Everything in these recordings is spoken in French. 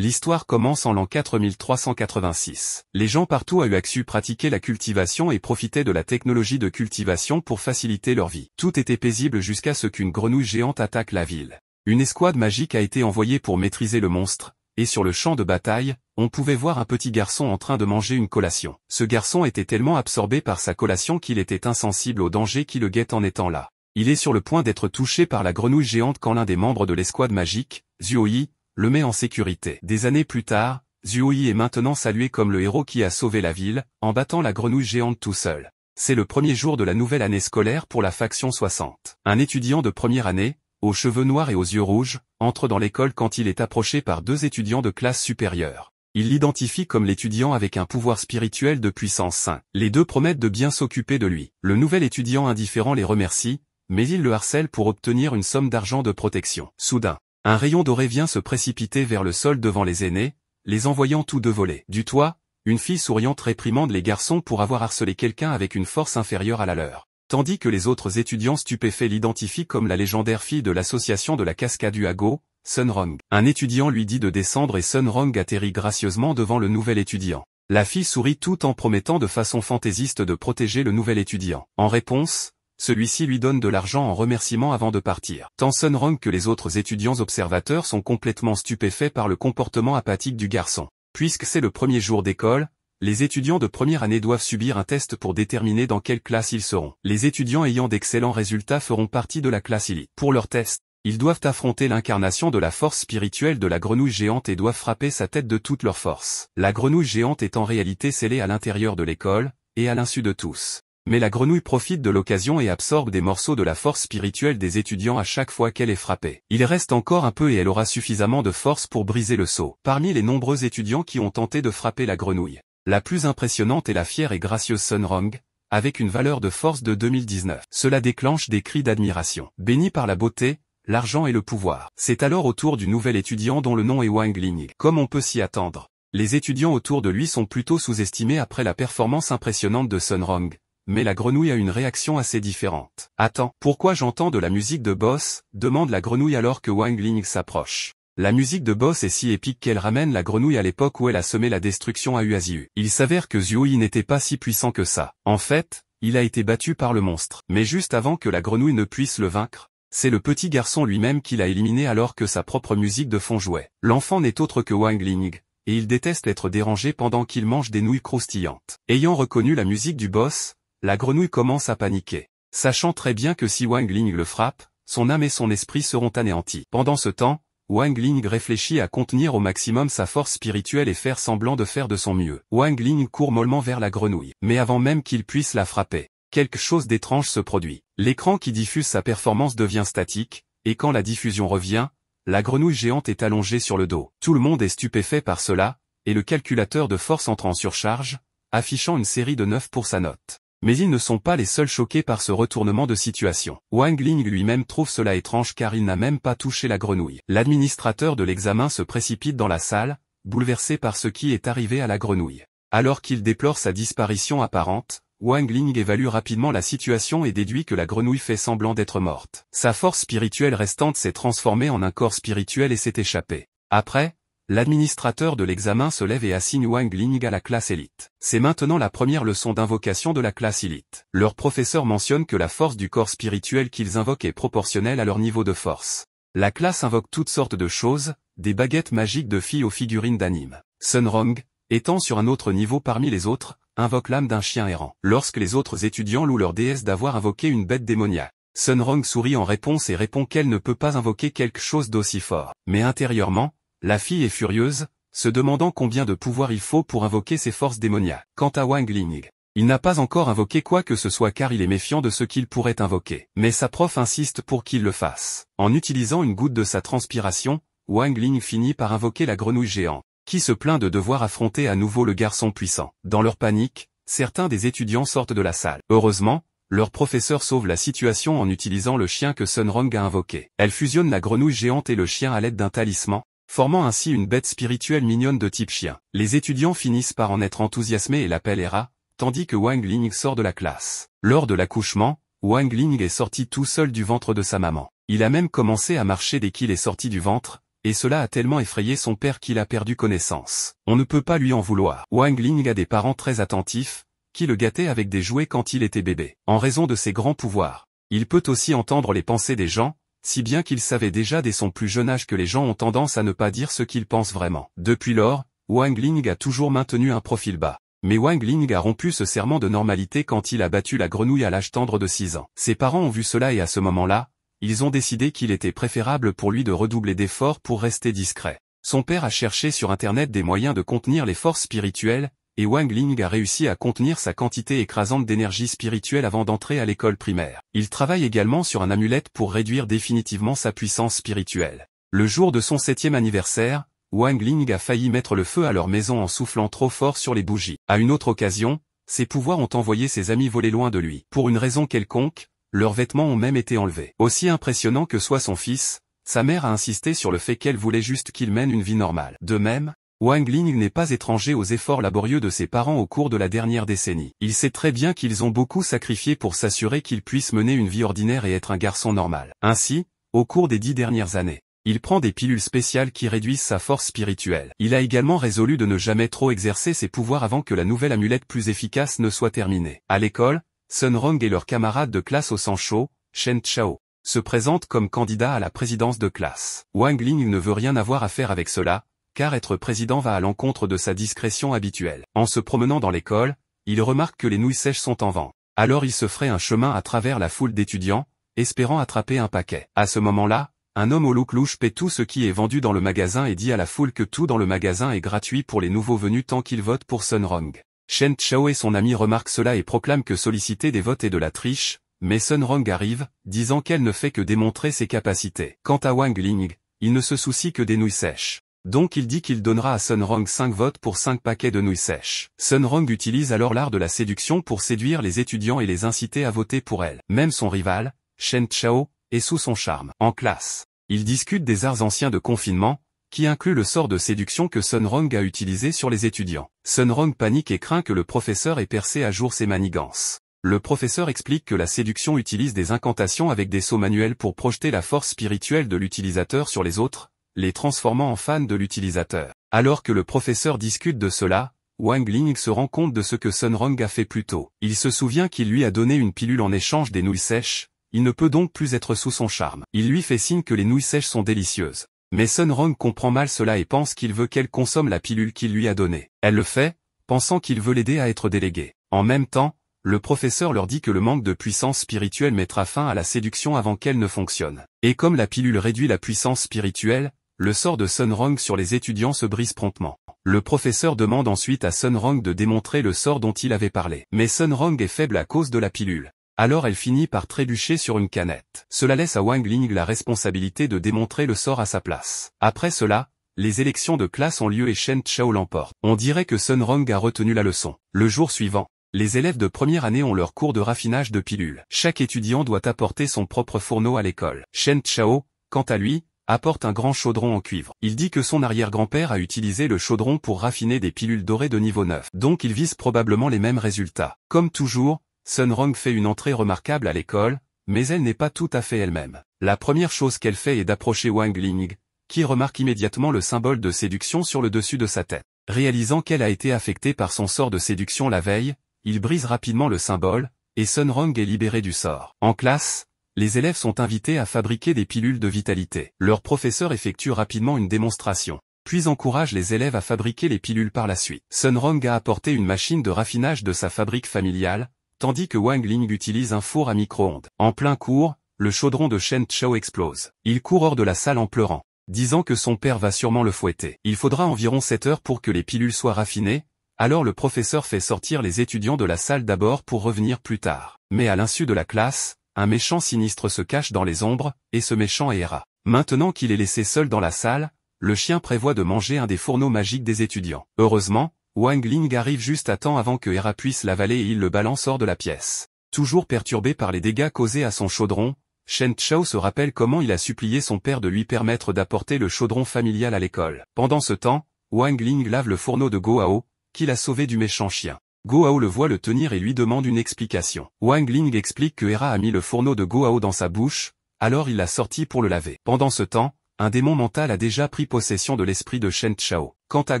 L'histoire commence en l'an 4386. Les gens partout à Uaxu pratiquaient la cultivation et profitaient de la technologie de cultivation pour faciliter leur vie. Tout était paisible jusqu'à ce qu'une grenouille géante attaque la ville. Une escouade magique a été envoyée pour maîtriser le monstre, et sur le champ de bataille, on pouvait voir un petit garçon en train de manger une collation. Ce garçon était tellement absorbé par sa collation qu'il était insensible au danger qui le guette en étant là. Il est sur le point d'être touché par la grenouille géante quand l'un des membres de l'escouade magique, Zuoyi, le met en sécurité. Des années plus tard, Zuoyi est maintenant salué comme le héros qui a sauvé la ville, en battant la grenouille géante tout seul. C'est le premier jour de la nouvelle année scolaire pour la faction 60. Un étudiant de première année, aux cheveux noirs et aux yeux rouges, entre dans l'école quand il est approché par deux étudiants de classe supérieure. Il l'identifie comme l'étudiant avec un pouvoir spirituel de puissance 5. Les deux promettent de bien s'occuper de lui. Le nouvel étudiant indifférent les remercie, mais il le harcèle pour obtenir une somme d'argent de protection. Soudain, un rayon doré vient se précipiter vers le sol devant les aînés, les envoyant tous deux voler. Du toit, une fille souriante réprimande les garçons pour avoir harcelé quelqu'un avec une force inférieure à la leur. Tandis que les autres étudiants stupéfaits l'identifient comme la légendaire fille de l'association de la cascade Uago, Sunrong. Un étudiant lui dit de descendre et Sunrong atterrit gracieusement devant le nouvel étudiant. La fille sourit tout en promettant de façon fantaisiste de protéger le nouvel étudiant. En réponse, celui-ci lui donne de l'argent en remerciement avant de partir. Tant Sunrong que les autres étudiants observateurs sont complètement stupéfaits par le comportement apathique du garçon. Puisque c'est le premier jour d'école, les étudiants de première année doivent subir un test pour déterminer dans quelle classe ils seront. Les étudiants ayant d'excellents résultats feront partie de la classe élite. Pour leur test, ils doivent affronter l'incarnation de la force spirituelle de la grenouille géante et doivent frapper sa tête de toute leur force. La grenouille géante est en réalité scellée à l'intérieur de l'école, et à l'insu de tous. Mais la grenouille profite de l'occasion et absorbe des morceaux de la force spirituelle des étudiants à chaque fois qu'elle est frappée. Il reste encore un peu et elle aura suffisamment de force pour briser le sceau. Parmi les nombreux étudiants qui ont tenté de frapper la grenouille, la plus impressionnante est la fière et gracieuse Sunrong, avec une valeur de force de 2019. Cela déclenche des cris d'admiration. Béni par la beauté, l'argent et le pouvoir. C'est alors au tour du nouvel étudiant dont le nom est Wang Ling. Comme on peut s'y attendre, les étudiants autour de lui sont plutôt sous-estimés après la performance impressionnante de Sunrong. Mais la grenouille a une réaction assez différente. « Attends, pourquoi j'entends de la musique de boss ?» demande la grenouille alors que Wang Ling s'approche. La musique de boss est si épique qu'elle ramène la grenouille à l'époque où elle a semé la destruction à Uaziu. Il s'avère que Zuoyi n'était pas si puissant que ça. En fait, il a été battu par le monstre. Mais juste avant que la grenouille ne puisse le vaincre, c'est le petit garçon lui-même qui l'a éliminé alors que sa propre musique de fond jouait. L'enfant n'est autre que Wang Ling, et il déteste être dérangé pendant qu'il mange des nouilles croustillantes. Ayant reconnu la musique du boss, la grenouille commence à paniquer, sachant très bien que si Wang Ling le frappe, son âme et son esprit seront anéantis. Pendant ce temps, Wang Ling réfléchit à contenir au maximum sa force spirituelle et faire semblant de faire de son mieux. Wang Ling court mollement vers la grenouille. Mais avant même qu'il puisse la frapper, quelque chose d'étrange se produit. L'écran qui diffuse sa performance devient statique, et quand la diffusion revient, la grenouille géante est allongée sur le dos. Tout le monde est stupéfait par cela, et le calculateur de force entre en surcharge, affichant une série de 9 pour sa note. Mais ils ne sont pas les seuls choqués par ce retournement de situation. Wang Ling lui-même trouve cela étrange car il n'a même pas touché la grenouille. L'administrateur de l'examen se précipite dans la salle, bouleversé par ce qui est arrivé à la grenouille. Alors qu'il déplore sa disparition apparente, Wang Ling évalue rapidement la situation et déduit que la grenouille fait semblant d'être morte. Sa force spirituelle restante s'est transformée en un corps spirituel et s'est échappée. Après, l'administrateur de l'examen se lève et assigne Wang Ling à la classe élite. C'est maintenant la première leçon d'invocation de la classe élite. Leur professeur mentionne que la force du corps spirituel qu'ils invoquent est proportionnelle à leur niveau de force. La classe invoque toutes sortes de choses, des baguettes magiques de filles aux figurines d'anime. Sunrong, étant sur un autre niveau parmi les autres, invoque l'âme d'un chien errant. Lorsque les autres étudiants louent leur déesse d'avoir invoqué une bête démoniaque, Sunrong sourit en réponse et répond qu'elle ne peut pas invoquer quelque chose d'aussi fort. Mais intérieurement, la fille est furieuse, se demandant combien de pouvoir il faut pour invoquer ses forces démoniaques. Quant à Wang Ling, il n'a pas encore invoqué quoi que ce soit car il est méfiant de ce qu'il pourrait invoquer. Mais sa prof insiste pour qu'il le fasse. En utilisant une goutte de sa transpiration, Wang Ling finit par invoquer la grenouille géante, qui se plaint de devoir affronter à nouveau le garçon puissant. Dans leur panique, certains des étudiants sortent de la salle. Heureusement, leur professeur sauve la situation en utilisant le chien que Sunrong a invoqué. Elle fusionne la grenouille géante et le chien à l'aide d'un talisman, formant ainsi une bête spirituelle mignonne de type chien. Les étudiants finissent par en être enthousiasmés et l'appellent Hera, tandis que Wang Ling sort de la classe. Lors de l'accouchement, Wang Ling est sorti tout seul du ventre de sa maman. Il a même commencé à marcher dès qu'il est sorti du ventre, et cela a tellement effrayé son père qu'il a perdu connaissance. On ne peut pas lui en vouloir. Wang Ling a des parents très attentifs, qui le gâtaient avec des jouets quand il était bébé. En raison de ses grands pouvoirs, il peut aussi entendre les pensées des gens, si bien qu'il savait déjà dès son plus jeune âge que les gens ont tendance à ne pas dire ce qu'ils pensent vraiment. Depuis lors, Wang Ling a toujours maintenu un profil bas. Mais Wang Ling a rompu ce serment de normalité quand il a battu la grenouille à l'âge tendre de 6 ans. Ses parents ont vu cela et à ce moment-là, ils ont décidé qu'il était préférable pour lui de redoubler d'efforts pour rester discret. Son père a cherché sur Internet des moyens de contenir les forces spirituelles, et Wang Ling a réussi à contenir sa quantité écrasante d'énergie spirituelle avant d'entrer à l'école primaire. Il travaille également sur un amulette pour réduire définitivement sa puissance spirituelle. Le jour de son 7e anniversaire, Wang Ling a failli mettre le feu à leur maison en soufflant trop fort sur les bougies. À une autre occasion, ses pouvoirs ont envoyé ses amis voler loin de lui. Pour une raison quelconque, leurs vêtements ont même été enlevés. Aussi impressionnant que soit son fils, sa mère a insisté sur le fait qu'elle voulait juste qu'il mène une vie normale. De même, Wang Ling n'est pas étranger aux efforts laborieux de ses parents au cours de la dernière décennie. Il sait très bien qu'ils ont beaucoup sacrifié pour s'assurer qu'il puisse mener une vie ordinaire et être un garçon normal. Ainsi, au cours des 10 dernières années, il prend des pilules spéciales qui réduisent sa force spirituelle. Il a également résolu de ne jamais trop exercer ses pouvoirs avant que la nouvelle amulette plus efficace ne soit terminée. À l'école, Sun Rong et leur camarade de classe au sang chaud, Shen Chao, se présentent comme candidats à la présidence de classe. Wang Ling ne veut rien avoir à faire avec cela, car être président va à l'encontre de sa discrétion habituelle. En se promenant dans l'école, il remarque que les nouilles sèches sont en vente. Alors il se ferait un chemin à travers la foule d'étudiants, espérant attraper un paquet. À ce moment-là, un homme au look louche paie tout ce qui est vendu dans le magasin et dit à la foule que tout dans le magasin est gratuit pour les nouveaux venus tant qu'ils votent pour Sun Rong. Shen Chao et son ami remarquent cela et proclament que solliciter des votes est de la triche, mais Sun Rong arrive, disant qu'elle ne fait que démontrer ses capacités. Quant à Wang Ling, il ne se soucie que des nouilles sèches. Donc il dit qu'il donnera à Sun Rong 5 votes pour 5 paquets de nouilles sèches. Sun Rong utilise alors l'art de la séduction pour séduire les étudiants et les inciter à voter pour elle. Même son rival, Shen Chao, est sous son charme. En classe, ils discutent des arts anciens de confinement, qui inclut le sort de séduction que Sun Rong a utilisé sur les étudiants. Sun Rong panique et craint que le professeur ait percé à jour ses manigances. Le professeur explique que la séduction utilise des incantations avec des sauts manuels pour projeter la force spirituelle de l'utilisateur sur les autres, les transformant en fans de l'utilisateur. Alors que le professeur discute de cela, Wang Ling se rend compte de ce que Sun Rong a fait plus tôt. Il se souvient qu'il lui a donné une pilule en échange des nouilles sèches, il ne peut donc plus être sous son charme. Il lui fait signe que les nouilles sèches sont délicieuses. Mais Sun Rong comprend mal cela et pense qu'il veut qu'elle consomme la pilule qu'il lui a donnée. Elle le fait, pensant qu'il veut l'aider à être délégué. En même temps, le professeur leur dit que le manque de puissance spirituelle mettra fin à la séduction avant qu'elle ne fonctionne. Et comme la pilule réduit la puissance spirituelle, le sort de Sun Rong sur les étudiants se brise promptement. Le professeur demande ensuite à Sun Rong de démontrer le sort dont il avait parlé. Mais Sun Rong est faible à cause de la pilule. Alors elle finit par trébucher sur une canette. Cela laisse à Wang Ling la responsabilité de démontrer le sort à sa place. Après cela, les élections de classe ont lieu et Shen Chao l'emporte. On dirait que Sun Rong a retenu la leçon. Le jour suivant, les élèves de première année ont leur cours de raffinage de pilules. Chaque étudiant doit apporter son propre fourneau à l'école. Shen Chao, quant à lui, apporte un grand chaudron en cuivre. Il dit que son arrière-grand-père a utilisé le chaudron pour raffiner des pilules dorées de niveau 9. Donc il vise probablement les mêmes résultats. Comme toujours, Sun Rong fait une entrée remarquable à l'école, mais elle n'est pas tout à fait elle-même. La première chose qu'elle fait est d'approcher Wang Ling, qui remarque immédiatement le symbole de séduction sur le dessus de sa tête. Réalisant qu'elle a été affectée par son sort de séduction la veille, il brise rapidement le symbole, et Sun Rong est libéré du sort. En classe, les élèves sont invités à fabriquer des pilules de vitalité. Leur professeur effectue rapidement une démonstration, puis encourage les élèves à fabriquer les pilules par la suite. Sun Rong a apporté une machine de raffinage de sa fabrique familiale, tandis que Wang Ling utilise un four à micro-ondes. En plein cours, le chaudron de Shen Chao explose. Il court hors de la salle en pleurant, disant que son père va sûrement le fouetter. Il faudra environ 7 heures pour que les pilules soient raffinées, alors le professeur fait sortir les étudiants de la salle d'abord pour revenir plus tard. Mais à l'insu de la classe, un méchant sinistre se cache dans les ombres, et ce méchant est Hera. Maintenant qu'il est laissé seul dans la salle, le chien prévoit de manger un des fourneaux magiques des étudiants. Heureusement, Wang Ling arrive juste à temps avant que Hera puisse l'avaler et il le balance hors de la pièce. Toujours perturbé par les dégâts causés à son chaudron, Shen Chao se rappelle comment il a supplié son père de lui permettre d'apporter le chaudron familial à l'école. Pendant ce temps, Wang Ling lave le fourneau de Gohao, qu'il a sauvé du méchant chien. Gohao le voit le tenir et lui demande une explication. Wang Ling explique que Hera a mis le fourneau de Gohao dans sa bouche, alors il l'a sorti pour le laver. Pendant ce temps, un démon mental a déjà pris possession de l'esprit de Shen Chao. Quant à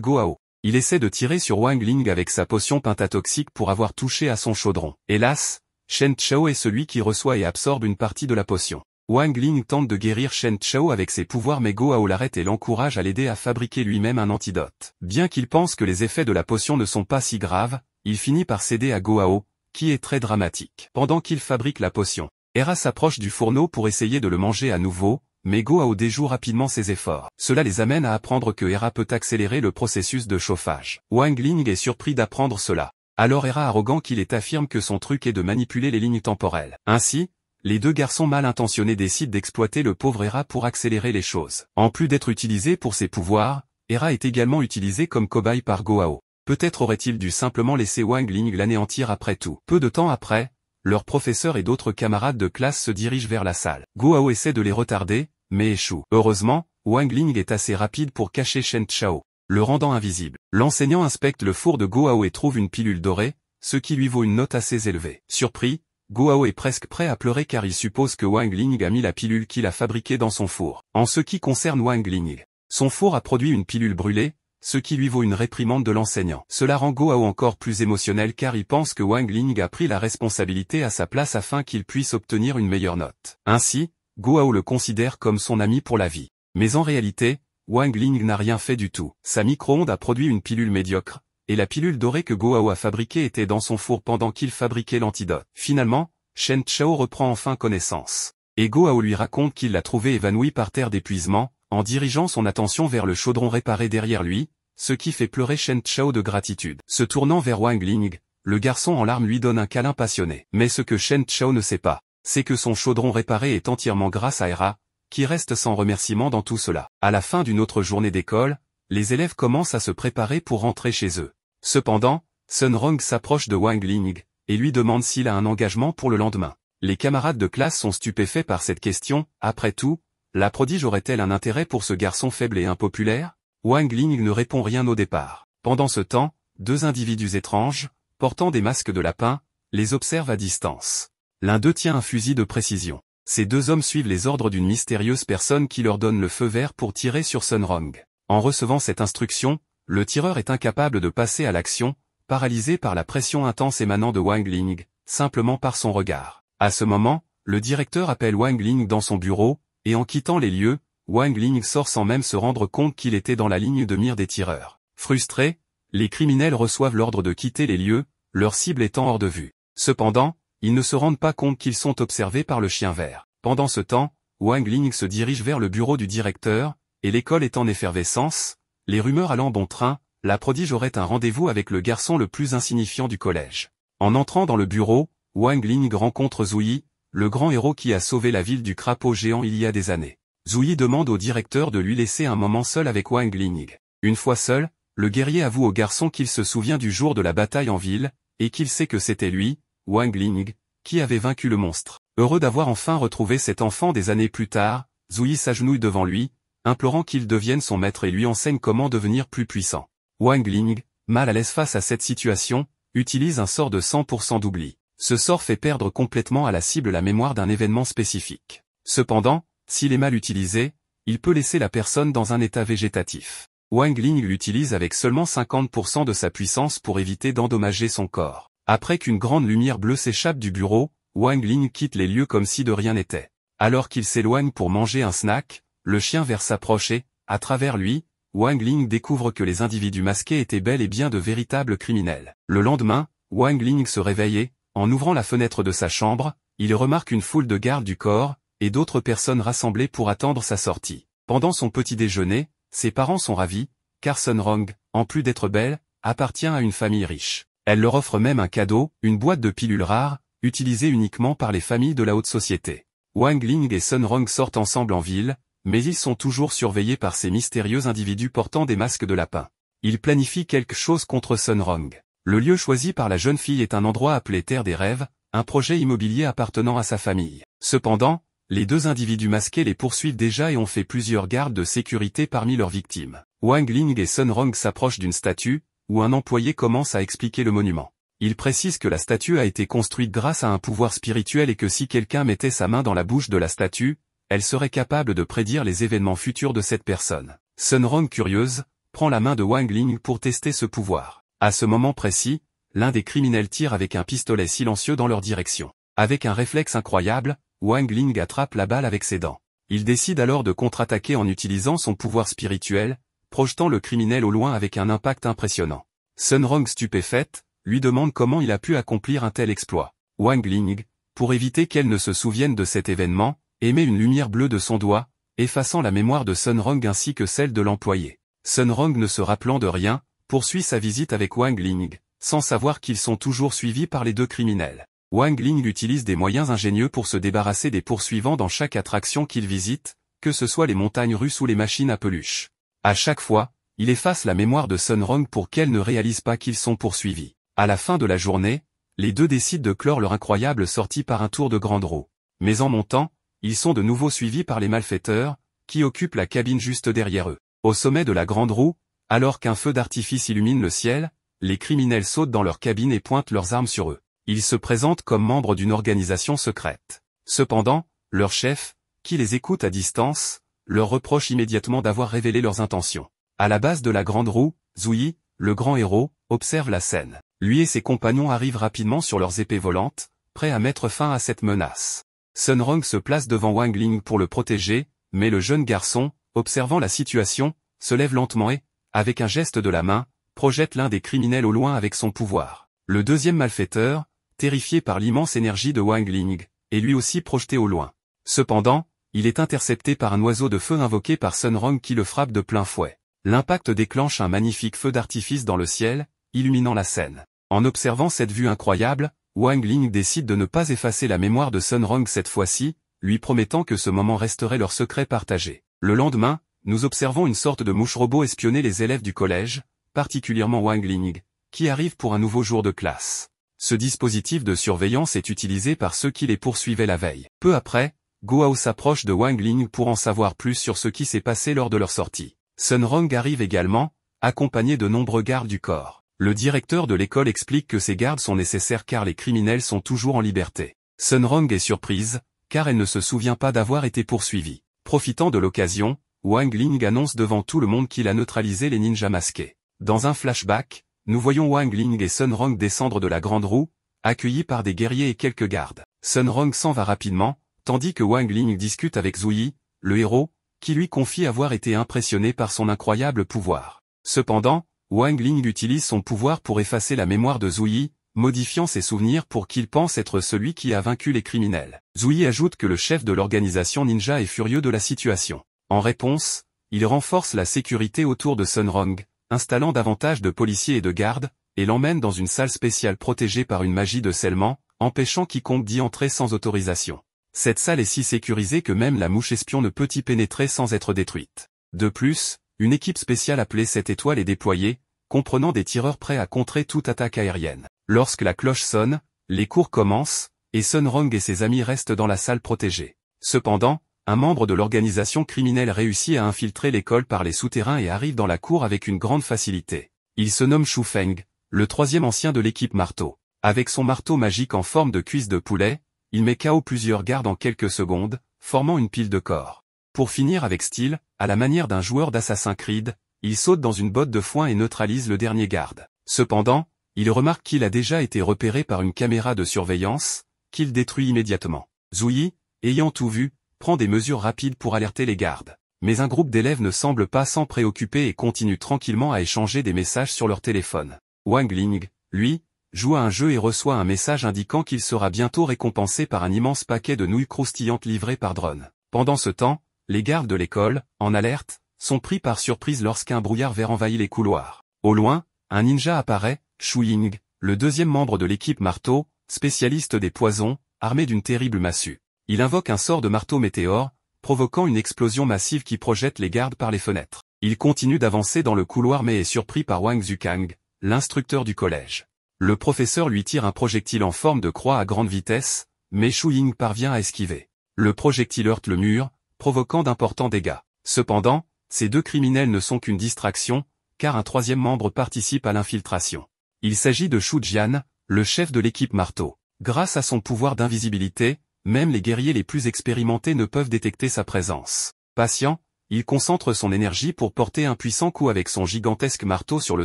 Gohao, il essaie de tirer sur Wang Ling avec sa potion pentatoxique pour avoir touché à son chaudron. Hélas, Shen Chao est celui qui reçoit et absorbe une partie de la potion. Wang Ling tente de guérir Shen Chao avec ses pouvoirs mais Gohao l'arrête et l'encourage à l'aider à fabriquer lui-même un antidote. Bien qu'il pense que les effets de la potion ne sont pas si graves, il finit par céder à Gohao, qui est très dramatique. Pendant qu'il fabrique la potion, Hera s'approche du fourneau pour essayer de le manger à nouveau, mais Gohao déjoue rapidement ses efforts. Cela les amène à apprendre que Hera peut accélérer le processus de chauffage. Wang Ling est surpris d'apprendre cela. Alors Hera arrogant qu'il affirme que son truc est de manipuler les lignes temporelles. Ainsi, les deux garçons mal intentionnés décident d'exploiter le pauvre Hera pour accélérer les choses. En plus d'être utilisé pour ses pouvoirs, Hera est également utilisé comme cobaye par Gohao. Peut-être aurait-il dû simplement laisser Wang Ling l'anéantir après tout. Peu de temps après, leur professeur et d'autres camarades de classe se dirigent vers la salle. Gohao essaie de les retarder, mais échoue. Heureusement, Wang Ling est assez rapide pour cacher Shen Chao, le rendant invisible. L'enseignant inspecte le four de Gohao et trouve une pilule dorée, ce qui lui vaut une note assez élevée. Surpris, Gohao est presque prêt à pleurer car il suppose que Wang Ling a mis la pilule qu'il a fabriquée dans son four. En ce qui concerne Wang Ling, son four a produit une pilule brûlée, ce qui lui vaut une réprimande de l'enseignant. Cela rend Gohao encore plus émotionnel car il pense que Wang Ling a pris la responsabilité à sa place afin qu'il puisse obtenir une meilleure note. Ainsi, Gohao le considère comme son ami pour la vie. Mais en réalité, Wang Ling n'a rien fait du tout. Sa micro-onde a produit une pilule médiocre, et la pilule dorée que Gohao a fabriquée était dans son four pendant qu'il fabriquait l'antidote. Finalement, Shen Chao reprend enfin connaissance. Et Gohao lui raconte qu'il l'a trouvé évanoui par terre d'épuisement, en dirigeant son attention vers le chaudron réparé derrière lui, ce qui fait pleurer Shen Chao de gratitude. Se tournant vers Wang Ling, le garçon en larmes lui donne un câlin passionné. Mais ce que Shen Chao ne sait pas, c'est que son chaudron réparé est entièrement grâce à Hera, qui reste sans remerciement dans tout cela. À la fin d'une autre journée d'école, les élèves commencent à se préparer pour rentrer chez eux. Cependant, Sun Rong s'approche de Wang Ling, et lui demande s'il a un engagement pour le lendemain. Les camarades de classe sont stupéfaits par cette question. Après tout, la prodige aurait-elle un intérêt pour ce garçon faible et impopulaire? Wang Ling ne répond rien au départ. Pendant ce temps, deux individus étranges, portant des masques de lapin, les observent à distance. L'un d'eux tient un fusil de précision. Ces deux hommes suivent les ordres d'une mystérieuse personne qui leur donne le feu vert pour tirer sur Sun Rong. En recevant cette instruction, le tireur est incapable de passer à l'action, paralysé par la pression intense émanant de Wang Ling, simplement par son regard. À ce moment, le directeur appelle Wang Ling dans son bureau, et en quittant les lieux, Wang Ling sort sans même se rendre compte qu'il était dans la ligne de mire des tireurs. Frustrés, les criminels reçoivent l'ordre de quitter les lieux, leur cible étant hors de vue. Cependant, ils ne se rendent pas compte qu'ils sont observés par le chien vert. Pendant ce temps, Wang Ling se dirige vers le bureau du directeur, et l'école est en effervescence, les rumeurs allant bon train, la prodige aurait un rendez-vous avec le garçon le plus insignifiant du collège. En entrant dans le bureau, Wang Ling rencontre Zouyi, le grand héros qui a sauvé la ville du crapaud géant il y a des années. Zouyi demande au directeur de lui laisser un moment seul avec Wang Ling. Une fois seul, le guerrier avoue au garçon qu'il se souvient du jour de la bataille en ville, et qu'il sait que c'était lui, Wang Ling, qui avait vaincu le monstre. Heureux d'avoir enfin retrouvé cet enfant des années plus tard, Zouyi s'agenouille devant lui, implorant qu'il devienne son maître et lui enseigne comment devenir plus puissant. Wang Ling, mal à l'aise face à cette situation, utilise un sort de 100% d'oubli. Ce sort fait perdre complètement à la cible la mémoire d'un événement spécifique. Cependant, s'il est mal utilisé, il peut laisser la personne dans un état végétatif. Wang Ling l'utilise avec seulement 50% de sa puissance pour éviter d'endommager son corps. Après qu'une grande lumière bleue s'échappe du bureau, Wang Ling quitte les lieux comme si de rien n'était. Alors qu'il s'éloigne pour manger un snack, le chien vert s'approche et, à travers lui, Wang Ling découvre que les individus masqués étaient bel et bien de véritables criminels. Le lendemain, Wang Ling se réveille et, en ouvrant la fenêtre de sa chambre, il remarque une foule de gardes du corps, et d'autres personnes rassemblées pour attendre sa sortie. Pendant son petit déjeuner, ses parents sont ravis, car Sun Rong, en plus d'être belle, appartient à une famille riche. Elle leur offre même un cadeau, une boîte de pilules rares, utilisée uniquement par les familles de la haute société. Wang Ling et Sun Rong sortent ensemble en ville, mais ils sont toujours surveillés par ces mystérieux individus portant des masques de lapin. Ils planifient quelque chose contre Sun Rong. Le lieu choisi par la jeune fille est un endroit appelé Terre des Rêves, un projet immobilier appartenant à sa famille. Cependant, les deux individus masqués les poursuivent déjà et ont fait plusieurs gardes de sécurité parmi leurs victimes. Wang Ling et Sun Rong s'approchent d'une statue, où un employé commence à expliquer le monument. Il précise que la statue a été construite grâce à un pouvoir spirituel et que si quelqu'un mettait sa main dans la bouche de la statue, elle serait capable de prédire les événements futurs de cette personne. Sun Rong, curieuse, prend la main de Wang Ling pour tester ce pouvoir. À ce moment précis, l'un des criminels tire avec un pistolet silencieux dans leur direction. Avec un réflexe incroyable, Wang Ling attrape la balle avec ses dents. Il décide alors de contre-attaquer en utilisant son pouvoir spirituel, projetant le criminel au loin avec un impact impressionnant. Sun Rong, stupéfaite, lui demande comment il a pu accomplir un tel exploit. Wang Ling, pour éviter qu'elle ne se souvienne de cet événement, émet une lumière bleue de son doigt, effaçant la mémoire de Sun Rong ainsi que celle de l'employé. Sun Rong, ne se rappelant de rien, poursuit sa visite avec Wang Ling, sans savoir qu'ils sont toujours suivis par les deux criminels. Wang Ling utilise des moyens ingénieux pour se débarrasser des poursuivants dans chaque attraction qu'il visite, que ce soit les montagnes russes ou les machines à peluche. À chaque fois, il efface la mémoire de Sun Rong pour qu'elle ne réalise pas qu'ils sont poursuivis. À la fin de la journée, les deux décident de clore leur incroyable sortie par un tour de grande roue. Mais en montant, ils sont de nouveau suivis par les malfaiteurs, qui occupent la cabine juste derrière eux. Au sommet de la grande roue, alors qu'un feu d'artifice illumine le ciel, les criminels sautent dans leur cabine et pointent leurs armes sur eux. Ils se présentent comme membres d'une organisation secrète. Cependant, leur chef, qui les écoute à distance, leur reproche immédiatement d'avoir révélé leurs intentions. À la base de la grande roue, Zhu, le grand héros, observe la scène. Lui et ses compagnons arrivent rapidement sur leurs épées volantes, prêts à mettre fin à cette menace. Sun Rong se place devant Wang Ling pour le protéger, mais le jeune garçon, observant la situation, se lève lentement et, avec un geste de la main, projette l'un des criminels au loin avec son pouvoir. Le deuxième malfaiteur, terrifié par l'immense énergie de Wang Ling, est lui aussi projeté au loin. Cependant, il est intercepté par un oiseau de feu invoqué par Sun Rong qui le frappe de plein fouet. L'impact déclenche un magnifique feu d'artifice dans le ciel, illuminant la scène. En observant cette vue incroyable, Wang Ling décide de ne pas effacer la mémoire de Sun Rong cette fois-ci, lui promettant que ce moment resterait leur secret partagé. Le lendemain, nous observons une sorte de mouche robot espionner les élèves du collège, particulièrement Wang Ling, qui arrive pour un nouveau jour de classe. Ce dispositif de surveillance est utilisé par ceux qui les poursuivaient la veille. Peu après, Guo s'approche de Wang Ling pour en savoir plus sur ce qui s'est passé lors de leur sortie. Sun Rong arrive également, accompagné de nombreux gardes du corps. Le directeur de l'école explique que ces gardes sont nécessaires car les criminels sont toujours en liberté. Sun Rong est surprise, car elle ne se souvient pas d'avoir été poursuivie. Profitant de l'occasion, Wang Ling annonce devant tout le monde qu'il a neutralisé les ninjas masqués. Dans un flashback, nous voyons Wang Ling et Sun Rong descendre de la grande roue, accueillis par des guerriers et quelques gardes. Sun Rong s'en va rapidement, tandis que Wang Ling discute avec Zhu, le héros, qui lui confie avoir été impressionné par son incroyable pouvoir. Cependant, Wang Ling utilise son pouvoir pour effacer la mémoire de Zhu, modifiant ses souvenirs pour qu'il pense être celui qui a vaincu les criminels. Zhu ajoute que le chef de l'organisation ninja est furieux de la situation. En réponse, il renforce la sécurité autour de Sun Rong, installant davantage de policiers et de gardes, et l'emmène dans une salle spéciale protégée par une magie de scellement, empêchant quiconque d'y entrer sans autorisation. Cette salle est si sécurisée que même la mouche espion ne peut y pénétrer sans être détruite. De plus, une équipe spéciale appelée 7 étoiles est déployée, comprenant des tireurs prêts à contrer toute attaque aérienne. Lorsque la cloche sonne, les cours commencent, et Sun Rong et ses amis restent dans la salle protégée. Cependant, un membre de l'organisation criminelle réussit à infiltrer l'école par les souterrains et arrive dans la cour avec une grande facilité. Il se nomme Shu Feng, le troisième ancien de l'équipe marteau. Avec son marteau magique en forme de cuisse de poulet, il met KO plusieurs gardes en quelques secondes, formant une pile de corps. Pour finir avec style, à la manière d'un joueur d'Assassin's Creed, il saute dans une botte de foin et neutralise le dernier garde. Cependant, il remarque qu'il a déjà été repéré par une caméra de surveillance, qu'il détruit immédiatement. Zhu, ayant tout vu, prend des mesures rapides pour alerter les gardes. Mais un groupe d'élèves ne semble pas s'en préoccuper et continue tranquillement à échanger des messages sur leur téléphone. Wang Ling, lui, joue à un jeu et reçoit un message indiquant qu'il sera bientôt récompensé par un immense paquet de nouilles croustillantes livrées par drone. Pendant ce temps, les gardes de l'école, en alerte, sont pris par surprise lorsqu'un brouillard vert envahit les couloirs. Au loin, un ninja apparaît, Shu Ying, le deuxième membre de l'équipe marteau, spécialiste des poisons, armé d'une terrible massue. Il invoque un sort de marteau météore, provoquant une explosion massive qui projette les gardes par les fenêtres. Il continue d'avancer dans le couloir mais est surpris par Wang Zukang, l'instructeur du collège. Le professeur lui tire un projectile en forme de croix à grande vitesse, mais Shu Ying parvient à esquiver. Le projectile heurte le mur, provoquant d'importants dégâts. Cependant, ces deux criminels ne sont qu'une distraction, car un troisième membre participe à l'infiltration. Il s'agit de Shu Jian, le chef de l'équipe marteau. Grâce à son pouvoir d'invisibilité, même les guerriers les plus expérimentés ne peuvent détecter sa présence. Patient, il concentre son énergie pour porter un puissant coup avec son gigantesque marteau sur le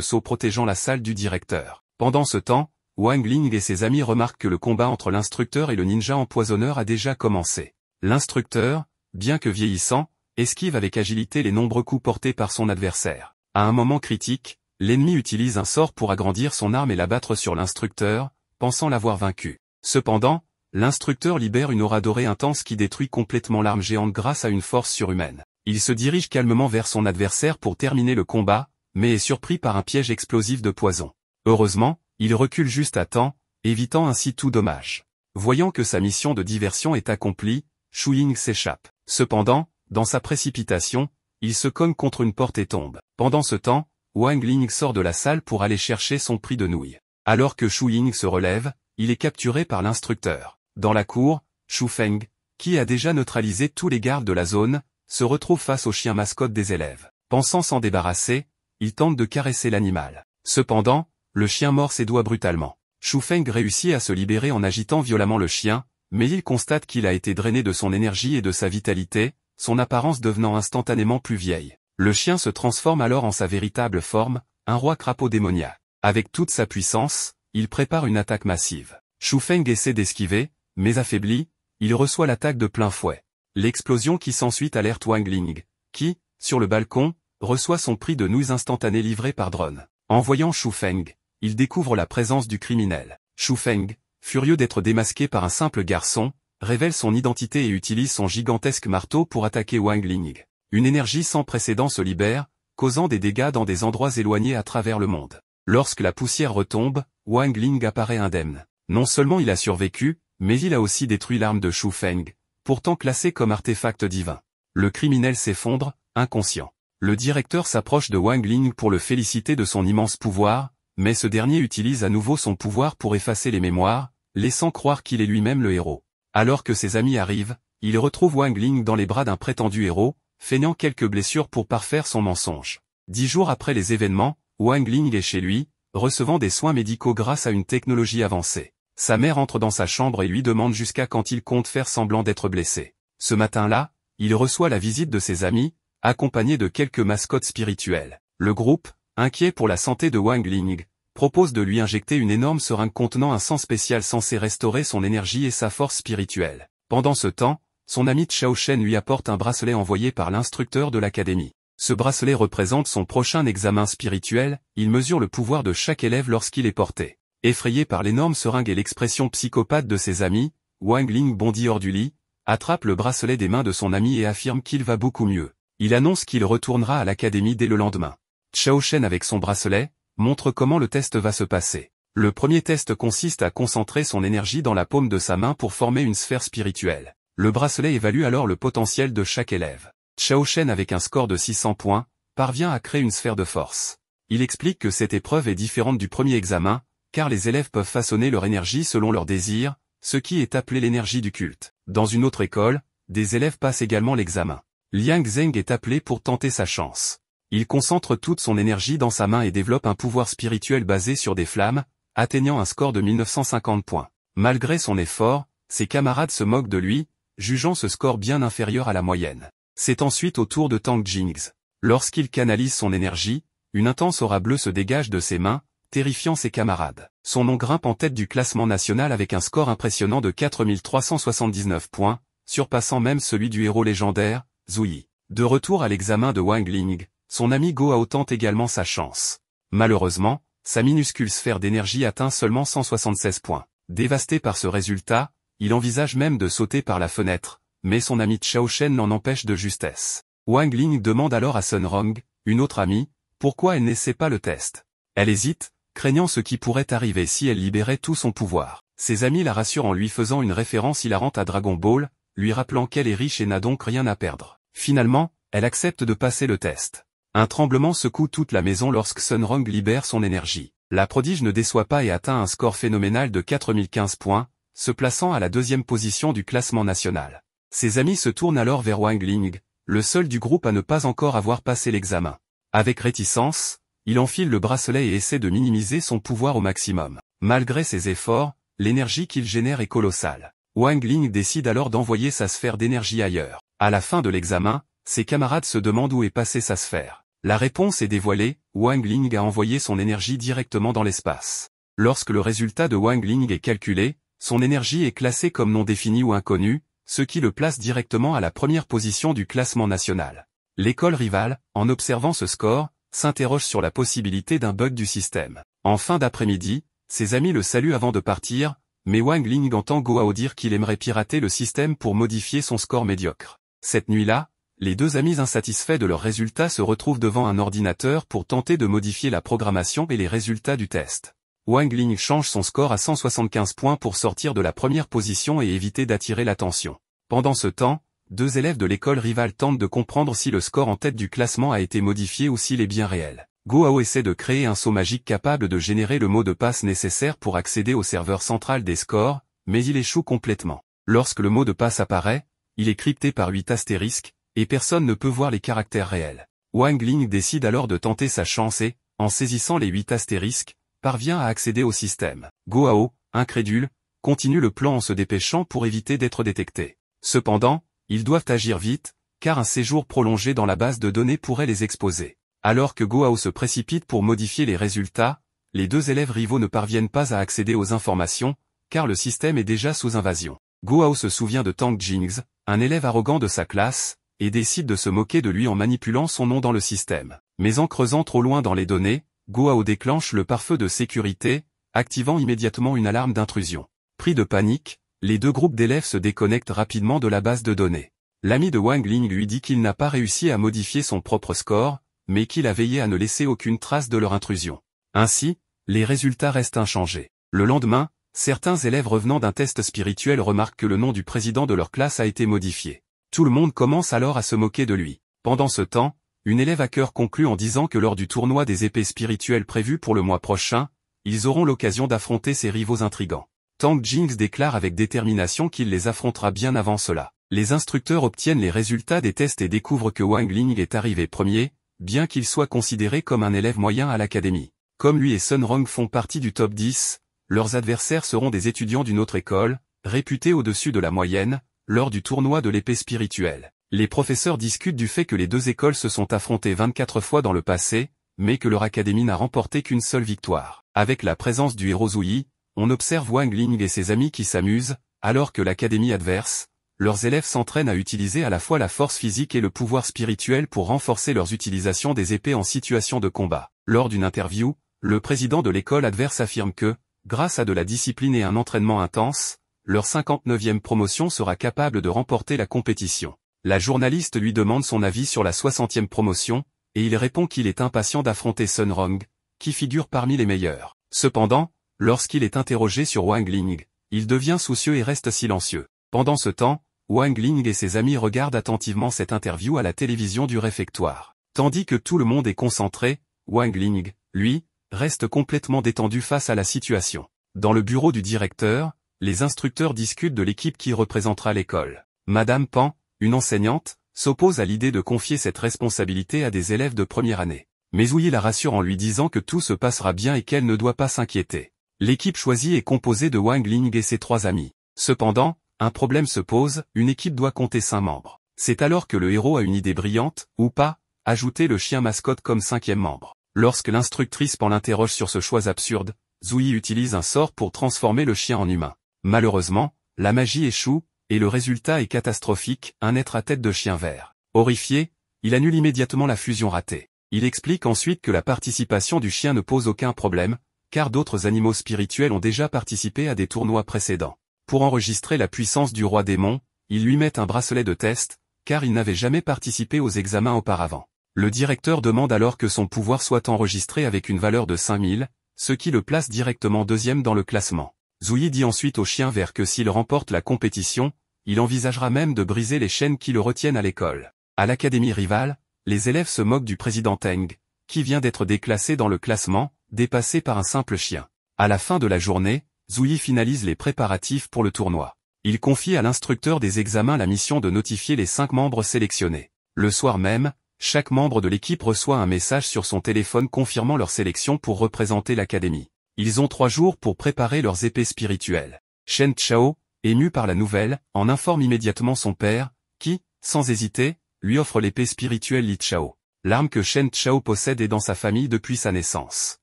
sceau protégeant la salle du directeur. Pendant ce temps, Wang Ling et ses amis remarquent que le combat entre l'instructeur et le ninja empoisonneur a déjà commencé. L'instructeur, bien que vieillissant, esquive avec agilité les nombreux coups portés par son adversaire. À un moment critique, l'ennemi utilise un sort pour agrandir son arme et l'abattre sur l'instructeur, pensant l'avoir vaincu. Cependant, l'instructeur libère une aura dorée intense qui détruit complètement l'arme géante grâce à une force surhumaine. Il se dirige calmement vers son adversaire pour terminer le combat, mais est surpris par un piège explosif de poison. Heureusement, il recule juste à temps, évitant ainsi tout dommage. Voyant que sa mission de diversion est accomplie, Shu Ying s'échappe. Cependant, dans sa précipitation, il se cogne contre une porte et tombe. Pendant ce temps, Wang Ling sort de la salle pour aller chercher son prix de nouilles. Alors que Shu Ying se relève, il est capturé par l'instructeur. Dans la cour, Shu Feng, qui a déjà neutralisé tous les gardes de la zone, se retrouve face au chien mascotte des élèves. Pensant s'en débarrasser, il tente de caresser l'animal. Cependant, le chien mord ses doigts brutalement. Shu Feng réussit à se libérer en agitant violemment le chien, mais il constate qu'il a été drainé de son énergie et de sa vitalité, son apparence devenant instantanément plus vieille. Le chien se transforme alors en sa véritable forme, un roi crapaud démoniaque. Avec toute sa puissance, il prépare une attaque massive. Shu Feng essaie d'esquiver, mais affaibli, il reçoit l'attaque de plein fouet. L'explosion qui s'ensuit alerte Wang Ling, qui, sur le balcon, reçoit son prix de nouilles instantanées livré par drone. En voyant Shu Feng, il découvre la présence du criminel. Shu Feng, furieux d'être démasqué par un simple garçon, révèle son identité et utilise son gigantesque marteau pour attaquer Wang Ling. Une énergie sans précédent se libère, causant des dégâts dans des endroits éloignés à travers le monde. Lorsque la poussière retombe, Wang Ling apparaît indemne. Non seulement il a survécu, mais il a aussi détruit l'arme de Shu Feng, pourtant classée comme artefact divin. Le criminel s'effondre, inconscient. Le directeur s'approche de Wang Ling pour le féliciter de son immense pouvoir, mais ce dernier utilise à nouveau son pouvoir pour effacer les mémoires, laissant croire qu'il est lui-même le héros. Alors que ses amis arrivent, il retrouve Wang Ling dans les bras d'un prétendu héros, feignant quelques blessures pour parfaire son mensonge. 10 jours après les événements, Wang Ling est chez lui, recevant des soins médicaux grâce à une technologie avancée. Sa mère entre dans sa chambre et lui demande jusqu'à quand il compte faire semblant d'être blessé. Ce matin-là, il reçoit la visite de ses amis, accompagné de quelques mascottes spirituelles. Le groupe, inquiet pour la santé de Wang Ling, propose de lui injecter une énorme seringue contenant un sang spécial censé restaurer son énergie et sa force spirituelle. Pendant ce temps, son ami Chao Shen lui apporte un bracelet envoyé par l'instructeur de l'académie. Ce bracelet représente son prochain examen spirituel, il mesure le pouvoir de chaque élève lorsqu'il est porté. Effrayé par l'énorme seringue et l'expression psychopathe de ses amis, Wang Ling bondit hors du lit, attrape le bracelet des mains de son ami et affirme qu'il va beaucoup mieux. Il annonce qu'il retournera à l'académie dès le lendemain. Chao Shen avec son bracelet, montre comment le test va se passer. Le premier test consiste à concentrer son énergie dans la paume de sa main pour former une sphère spirituelle. Le bracelet évalue alors le potentiel de chaque élève. Chao Shen avec un score de 600 points, parvient à créer une sphère de force. Il explique que cette épreuve est différente du premier examen, car les élèves peuvent façonner leur énergie selon leurs désirs, ce qui est appelé l'énergie du culte. Dans une autre école, des élèves passent également l'examen. Liang Zheng est appelé pour tenter sa chance. Il concentre toute son énergie dans sa main et développe un pouvoir spirituel basé sur des flammes, atteignant un score de 1950 points. Malgré son effort, ses camarades se moquent de lui, jugeant ce score bien inférieur à la moyenne. C'est ensuite au tour de Tang Jingzi. Lorsqu'il canalise son énergie, une intense aura bleue se dégage de ses mains, terrifiant ses camarades. Son nom grimpe en tête du classement national avec un score impressionnant de 4379 points, surpassant même celui du héros légendaire, Zhu Yi. De retour à l'examen de Wang Ling, son ami Gohao tente également sa chance. Malheureusement, sa minuscule sphère d'énergie atteint seulement 176 points. Dévasté par ce résultat, il envisage même de sauter par la fenêtre, mais son ami Chao Shen l'en empêche de justesse. Wang Ling demande alors à Sun Rong, une autre amie, pourquoi elle n'essaie pas le test. Elle hésite, craignant ce qui pourrait arriver si elle libérait tout son pouvoir. Ses amis la rassurent en lui faisant une référence hilarante à Dragon Ball, lui rappelant qu'elle est riche et n'a donc rien à perdre. Finalement, elle accepte de passer le test. Un tremblement secoue toute la maison lorsque Sun Rong libère son énergie. La prodige ne déçoit pas et atteint un score phénoménal de 4015 points, se plaçant à la 2e position du classement national. Ses amis se tournent alors vers Wang Ling, le seul du groupe à ne pas encore avoir passé l'examen. Avec réticence, il enfile le bracelet et essaie de minimiser son pouvoir au maximum. Malgré ses efforts, l'énergie qu'il génère est colossale. Wang Ling décide alors d'envoyer sa sphère d'énergie ailleurs. À la fin de l'examen, ses camarades se demandent où est passée sa sphère. La réponse est dévoilée, Wang Ling a envoyé son énergie directement dans l'espace. Lorsque le résultat de Wang Ling est calculé, son énergie est classée comme non définie ou inconnue, ce qui le place directement à la première position du classement national. L'école rivale, en observant ce score, s'interroge sur la possibilité d'un bug du système. En fin d'après-midi, ses amis le saluent avant de partir, mais Wang Ling entend Gohao dire qu'il aimerait pirater le système pour modifier son score médiocre. Cette nuit-là, les deux amis insatisfaits de leurs résultats se retrouvent devant un ordinateur pour tenter de modifier la programmation et les résultats du test. Wang Ling change son score à 175 points pour sortir de la première position et éviter d'attirer l'attention. Pendant ce temps, deux élèves de l'école rivale tentent de comprendre si le score en tête du classement a été modifié ou s'il est bien réel. Gohao essaie de créer un sceau magique capable de générer le mot de passe nécessaire pour accéder au serveur central des scores, mais il échoue complètement. Lorsque le mot de passe apparaît, il est crypté par 8 astérisques, et personne ne peut voir les caractères réels. Wang Ling décide alors de tenter sa chance et, en saisissant les 8 astérisques, parvient à accéder au système. Gohao, incrédule, continue le plan en se dépêchant pour éviter d'être détecté. Cependant, ils doivent agir vite, car un séjour prolongé dans la base de données pourrait les exposer. Alors que Gohao se précipite pour modifier les résultats, les deux élèves rivaux ne parviennent pas à accéder aux informations, car le système est déjà sous invasion. Gohao se souvient de Tang Jingz, un élève arrogant de sa classe, et décide de se moquer de lui en manipulant son nom dans le système. Mais en creusant trop loin dans les données, Gohao déclenche le pare-feu de sécurité, activant immédiatement une alarme d'intrusion. Pris de panique, les deux groupes d'élèves se déconnectent rapidement de la base de données. L'ami de Wang Ling lui dit qu'il n'a pas réussi à modifier son propre score, mais qu'il a veillé à ne laisser aucune trace de leur intrusion. Ainsi, les résultats restent inchangés. Le lendemain, certains élèves revenant d'un test spirituel remarquent que le nom du président de leur classe a été modifié. Tout le monde commence alors à se moquer de lui. Pendant ce temps, une élève hacker conclut en disant que lors du tournoi des épées spirituelles prévu pour le mois prochain, ils auront l'occasion d'affronter ses rivaux intrigants. Tang Jingz déclare avec détermination qu'il les affrontera bien avant cela. Les instructeurs obtiennent les résultats des tests et découvrent que Wang Ling est arrivé premier, bien qu'il soit considéré comme un élève moyen à l'académie. Comme lui et Sun Rong font partie du top 10, leurs adversaires seront des étudiants d'une autre école, réputés au-dessus de la moyenne, lors du tournoi de l'épée spirituelle. Les professeurs discutent du fait que les deux écoles se sont affrontées 24 fois dans le passé, mais que leur académie n'a remporté qu'une seule victoire. Avec la présence du héros Zouyi, on observe Wang Ling et ses amis qui s'amusent, alors que l'académie adverse, leurs élèves s'entraînent à utiliser à la fois la force physique et le pouvoir spirituel pour renforcer leurs utilisations des épées en situation de combat. Lors d'une interview, le président de l'école adverse affirme que, grâce à de la discipline et un entraînement intense, leur 59e promotion sera capable de remporter la compétition. La journaliste lui demande son avis sur la 60e promotion, et il répond qu'il est impatient d'affronter Sun Rong, qui figure parmi les meilleurs. Cependant, lorsqu'il est interrogé sur Wang Ling, il devient soucieux et reste silencieux. Pendant ce temps, Wang Ling et ses amis regardent attentivement cette interview à la télévision du réfectoire. Tandis que tout le monde est concentré, Wang Ling, lui, reste complètement détendu face à la situation. Dans le bureau du directeur, les instructeurs discutent de l'équipe qui représentera l'école. Madame Pan, une enseignante, s'oppose à l'idée de confier cette responsabilité à des élèves de première année. Mais Zouyi la rassure en lui disant que tout se passera bien et qu'elle ne doit pas s'inquiéter. L'équipe choisie est composée de Wang Ling et ses 3 amis. Cependant, un problème se pose, une équipe doit compter 5 membres. C'est alors que le héros a une idée brillante, ou pas, ajouter le chien mascotte comme 5e membre. Lorsque l'instructrice Pan l'interroge sur ce choix absurde, Zouyi utilise un sort pour transformer le chien en humain. Malheureusement, la magie échoue, et le résultat est catastrophique, un être à tête de chien vert. Horrifié, il annule immédiatement la fusion ratée. Il explique ensuite que la participation du chien ne pose aucun problème, car d'autres animaux spirituels ont déjà participé à des tournois précédents. Pour enregistrer la puissance du roi démon, ils lui mettent un bracelet de test, car il n'avait jamais participé aux examens auparavant. Le directeur demande alors que son pouvoir soit enregistré avec une valeur de 5000, ce qui le place directement 2e dans le classement. Zouyi dit ensuite au chien vert que s'il remporte la compétition, il envisagera même de briser les chaînes qui le retiennent à l'école. À l'académie rivale, les élèves se moquent du président Teng, qui vient d'être déclassé dans le classement, dépassé par un simple chien. À la fin de la journée, Zouyi finalise les préparatifs pour le tournoi. Il confie à l'instructeur des examens la mission de notifier les 5 membres sélectionnés. Le soir même, chaque membre de l'équipe reçoit un message sur son téléphone confirmant leur sélection pour représenter l'académie. Ils ont 3 jours pour préparer leurs épées spirituelles. Shen Chao, ému par la nouvelle, en informe immédiatement son père, qui, sans hésiter, lui offre l'épée spirituelle Li Chao. L'arme que Shen Chao possède est dans sa famille depuis sa naissance.